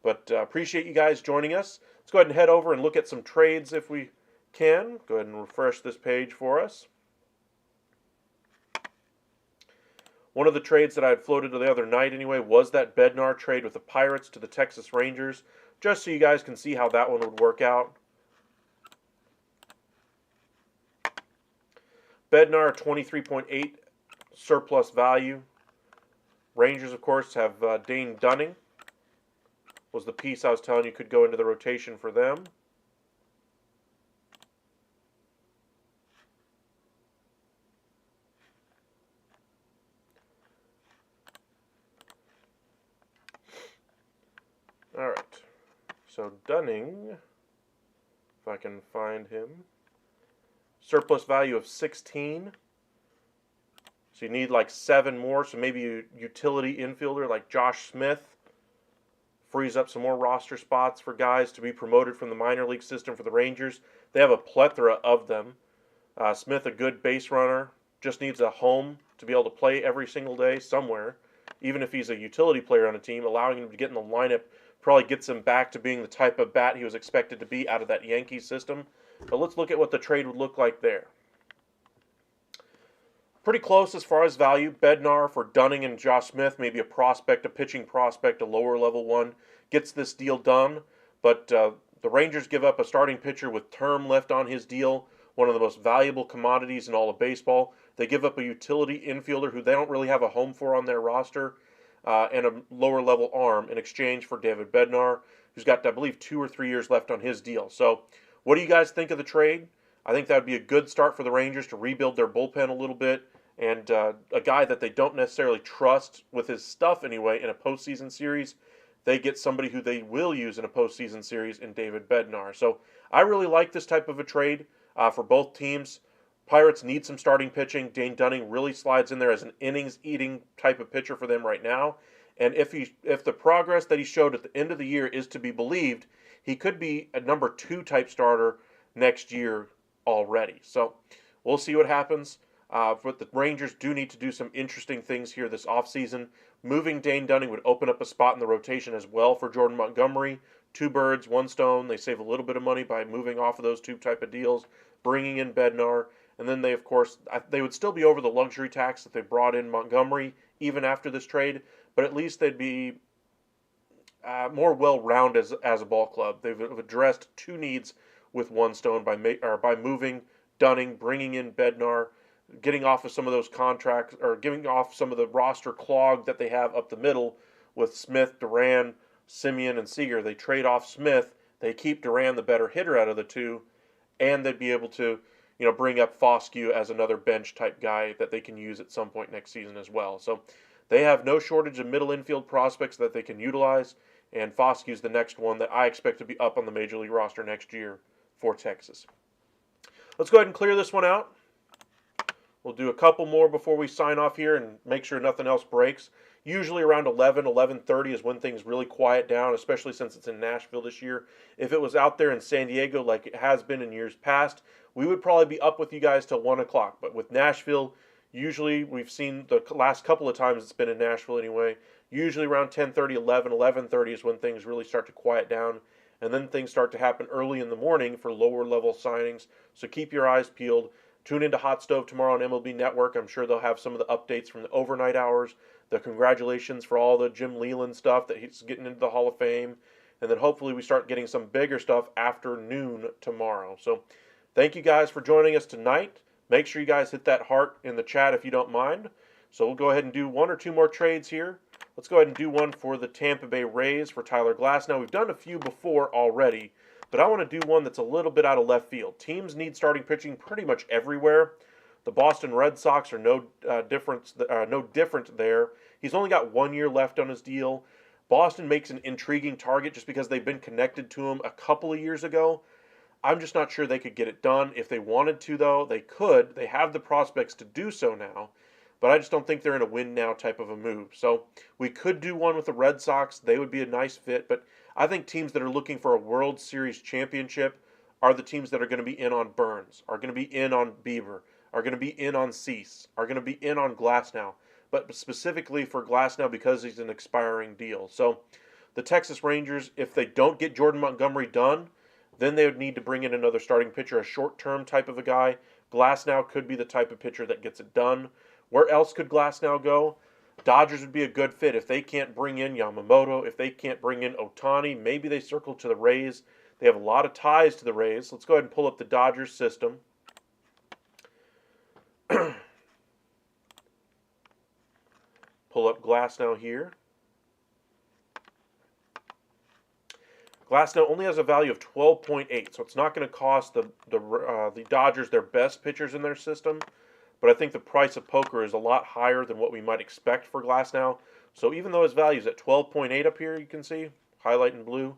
But appreciate you guys joining us. Let's go ahead and head over and look at some trades if we can. Go ahead and refresh this page for us. One of the trades that I had floated the other night anyway was that Bednar trade with the Pirates to the Texas Rangers, just so you guys can see how that one would work out. Bednar, 23.8 surplus value. Rangers, of course, have Dane Dunning. Was the piece I was telling you could go into the rotation for them. All right. So Dunning, if I can find him, surplus value of 16. So you need like 7 more. So maybe a utility infielder like Josh Smith frees up some more roster spots for guys to be promoted from the minor league system for the Rangers. They have a plethora of them. Smith, a good base runner, just needs a home to be able to play every single day somewhere. Even if he's a utility player on a team, allowing him to get in the lineup probably gets him back to being the type of bat he was expected to be out of that Yankees system. But let's look at what the trade would look like there. Pretty close as far as value. Bednar for Dunning and Josh Smith, maybe a prospect, a pitching prospect, a lower level one, gets this deal done. But the Rangers give up a starting pitcher with term left on his deal, one of the most valuable commodities in all of baseball. They give up a utility infielder who they don't really have a home for on their roster, and a lower level arm in exchange for David Bednar, who's got, I believe, 2 or 3 years left on his deal. So what do you guys think of the trade? I think that would be a good start for the Rangers to rebuild their bullpen a little bit, and a guy that they don't necessarily trust with his stuff anyway in a postseason series, they get somebody who they will use in a postseason series in David Bednar. So I really like this type of a trade for both teams. Pirates need some starting pitching. Dane Dunning really slides in there as an innings-eating type of pitcher for them right now. And if the progress that he showed at the end of the year is to be believed, he could be a number 2 type starter next year already. So we'll see what happens. But the Rangers do need to do some interesting things here this offseason. Moving Dane Dunning would open up a spot in the rotation as well for Jordan Montgomery. 2 birds, 1 stone. They save a little bit of money by moving off of those 2 type of deals, bringing in Bednar. And then they, of course, they would still be over the luxury tax that they brought in Montgomery even after this trade, but at least they'd be more well-rounded as a ball club. They've addressed 2 needs with 1 stone by moving Dunning, bringing in Bednar, getting off of some of those contracts, or giving off some of the roster clog that they have up the middle with Smith, Duran, Simeon, and Seager. They trade off Smith, they keep Duran the better hitter out of the 2, and they'd be able to bring up Foscue as another bench type guy that they can use at some point next season as well. So they have no shortage of middle infield prospects that they can utilize, and Foscue's the next one that I expect to be up on the Major League roster next year for Texas. Let's go ahead and clear this one out. We'll do a couple more before we sign off here and make sure nothing else breaks. Usually around 11:30 is when things really quiet down, especially since it's in Nashville this year. If it was out there in San Diego like it has been in years past, we would probably be up with you guys till 1 o'clock. But with Nashville, usually we've seen the last couple of times it's been in Nashville anyway, usually around 10:30, 11:30 is when things really start to quiet down. And then things start to happen early in the morning for lower level signings. So keep your eyes peeled. Tune into Hot Stove tomorrow on MLB Network. I'm sure they'll have some of the updates from the overnight hours, the congratulations for all the Jim Leland stuff that he's getting into the Hall of Fame, and then hopefully we start getting some bigger stuff after noon tomorrow. So thank you guys for joining us tonight. Make sure you guys hit that heart in the chat if you don't mind. So we'll go ahead and do 1 or 2 more trades here. Let's go ahead and do one for the Tampa Bay Rays for Tyler Glass. Now, we've done a few before already, but I want to do one that's a little bit out of left field. Teams need starting pitching pretty much everywhere. The Boston Red Sox are no different there. He's only got 1 year left on his deal. Boston makes an intriguing target just because they've been connected to him a couple of years ago. I'm just not sure they could get it done. If they wanted to, though, they could. They have the prospects to do so now, but I just don't think they're in a win-now type of a move. So we could do one with the Red Sox. They would be a nice fit, but I think teams that are looking for a World Series championship are the teams that are going to be in on Burns, are going to be in on Bieber, are going to be in on Cease, are going to be in on Glasnow, but specifically for Glasnow because he's an expiring deal. So the Texas Rangers, if they don't get Jordan Montgomery done, then they would need to bring in another starting pitcher, a short-term type of a guy. Glasnow could be the type of pitcher that gets it done. Where else could Glasnow go? Dodgers would be a good fit. If they can't bring in Yamamoto, if they can't bring in Ohtani, maybe they circle to the Rays. They have a lot of ties to the Rays. Let's go ahead and pull up the Dodgers system. Pull up Glasnow here. Glasnow only has a value of 12.8, so it's not going to cost the Dodgers their best pitchers in their system. But I think the price of poker is a lot higher than what we might expect for Glasnow. So even though his value is at 12.8 up here, you can see, highlight in blue,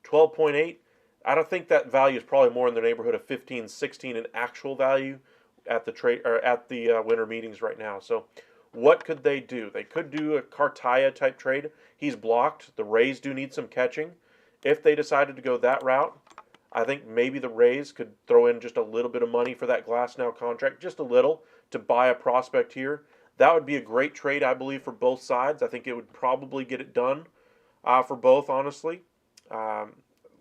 12.8. I don't think that value is probably more in the neighborhood of 15, 16 in actual value at the trade or at the winter meetings right now. So, what could they do? They could do a Cartaya type trade. He's blocked. The Rays do need some catching. If they decided to go that route, I think maybe the Rays could throw in just a little bit of money for that Glasnow contract, just a little, to buy a prospect here. That would be a great trade, I believe, for both sides. I think it would probably get it done for both, honestly. A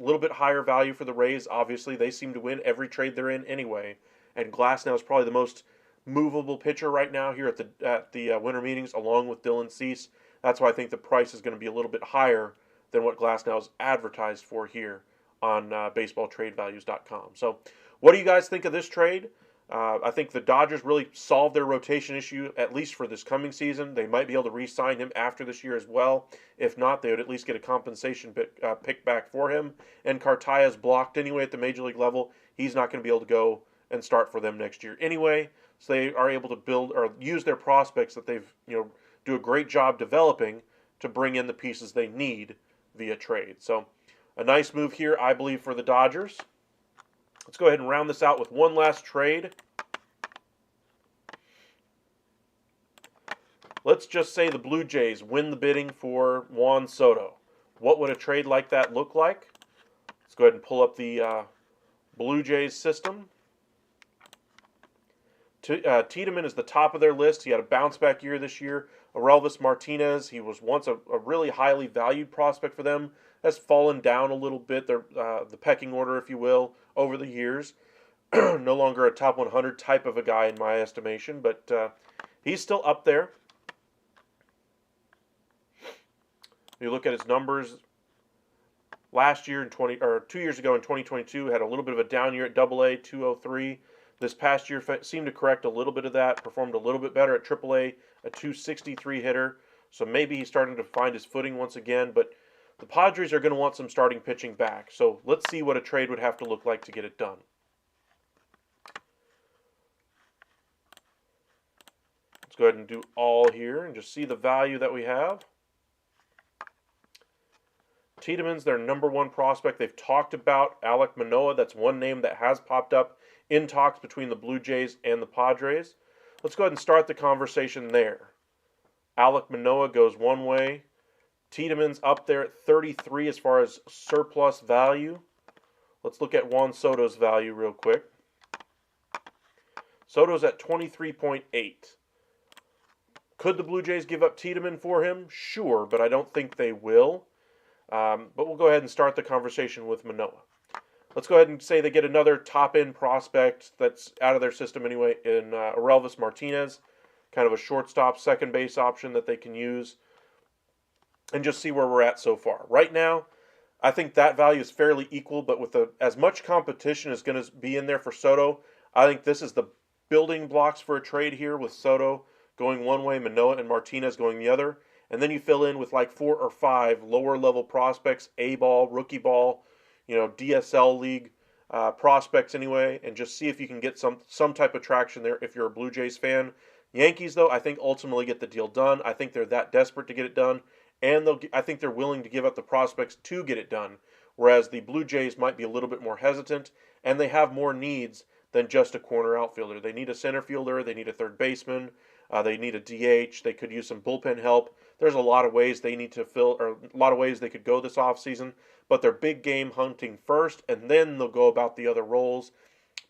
little bit higher value for the Rays. Obviously, they seem to win every trade they're in anyway. And Glasnow is probably the most movable pitcher right now here at the winter meetings, along with Dylan Cease. That's why I think the price is going to be a little bit higher than what Glasnow is advertised for here on baseballtradevalues.com. So, what do you guys think of this trade? I think the Dodgers really solved their rotation issue, at least for this coming season. They might be able to re-sign him after this year as well. If not, they would at least get a compensation pick back for him. And Cartaya's blocked anyway at the major league level. He's not going to be able to go and start for them next year anyway. So they are able to build or use their prospects that they've, do a great job developing to bring in the pieces they need via trade. So a nice move here, I believe, for the Dodgers. Let's go ahead and round this out with one last trade. Let's just say the Blue Jays win the bidding for Juan Soto. What would a trade like that look like? Let's go ahead and pull up the Blue Jays system. Tiedemann is the top of their list. He had a bounce-back year this year. Aurelvis Martinez, he was once a really highly valued prospect for them. Has fallen down a little bit, the pecking order, if you will, over the years. No longer a top 100 type of a guy in my estimation, but he's still up there. You look at his numbers. Last year, 2 years ago in 2022, had a little bit of a down year at AA, 203. This past year seemed to correct a little bit of that, performed a little bit better at AAA, a 263 hitter. So maybe he's starting to find his footing once again, but the Padres are going to want some starting pitching back. So let's see what a trade would have to look like to get it done. Let's go ahead and do all here and just see the value that we have. Tiedemann's their number one prospect. They've talked about Alek Manoah. That's one name that has popped up in talks between the Blue Jays and the Padres. Let's go ahead and start the conversation there. Alek Manoah goes one way. Tiedemann's up there at 33 as far as surplus value. Let's look at Juan Soto's value real quick. Soto's at 23.8. Could the Blue Jays give up Tiedemann for him? Sure, but I don't think they will. But we'll go ahead and start the conversation with Manoah. Let's go ahead and say they get another top-end prospect that's out of their system anyway in Aurelvis Martinez, kind of a shortstop, second base option that they can use, and just see where we're at so far. Right now, I think that value is fairly equal, but with as much competition as going to be in there for Soto, I think this is the building blocks for a trade here with Soto going one way, Manoah and Martinez going the other. And then you fill in with like 4 or 5 lower-level prospects, A-ball, rookie ball, DSL league prospects anyway, and just see if you can get some type of traction there if you're a Blue Jays fan. Yankees, though, I think ultimately get the deal done. I think they're that desperate to get it done, and I think they're willing to give up the prospects to get it done, whereas the Blue Jays might be a little bit more hesitant, and they have more needs than just a corner outfielder. They need a center fielder. They need a third baseman. They need a DH. They could use some bullpen help. There's a lot of ways they need to fill, or a lot of ways they could go this offseason, but they're big game hunting first, and then they'll go about the other roles.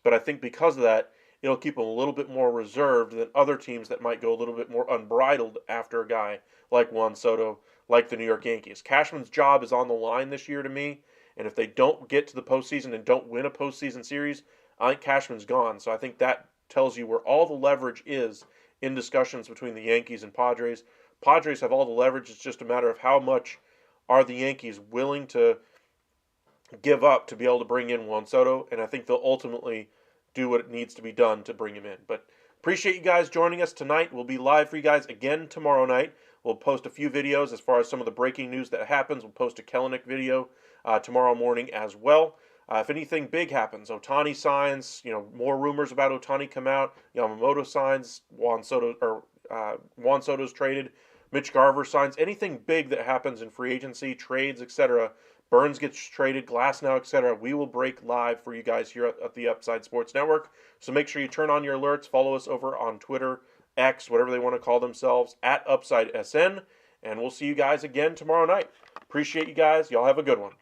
But I think because of that, it'll keep them a little bit more reserved than other teams that might go a little bit more unbridled after a guy like Juan Soto, like the New York Yankees. Cashman's job is on the line this year to me, and if they don't get to the postseason and don't win a postseason series, I think Cashman's gone. So I think that tells you where all the leverage is in discussions between the Yankees and Padres. Padres have all the leverage. It's just a matter of how much are the Yankees willing to give up to be able to bring in Juan Soto, and I think they'll ultimately do what needs to be done to bring him in. But appreciate you guys joining us tonight. We'll be live for you guys again tomorrow night. We'll post a few videos as far as some of the breaking news that happens. We'll post a Kelenic video tomorrow morning as well. If anything big happens, Ohtani signs, more rumors about Ohtani come out, Yamamoto signs, Juan Soto's traded, Mitch Garver signs, anything big that happens in free agency, trades, etc., Burns gets traded, Glasnow, etc., we will break live for you guys here at the Upside Sports Network. So make sure you turn on your alerts. Follow us over on Twitter, X, whatever they want to call themselves, at UpsideSN. And we'll see you guys again tomorrow night. Appreciate you guys. Y'all have a good one.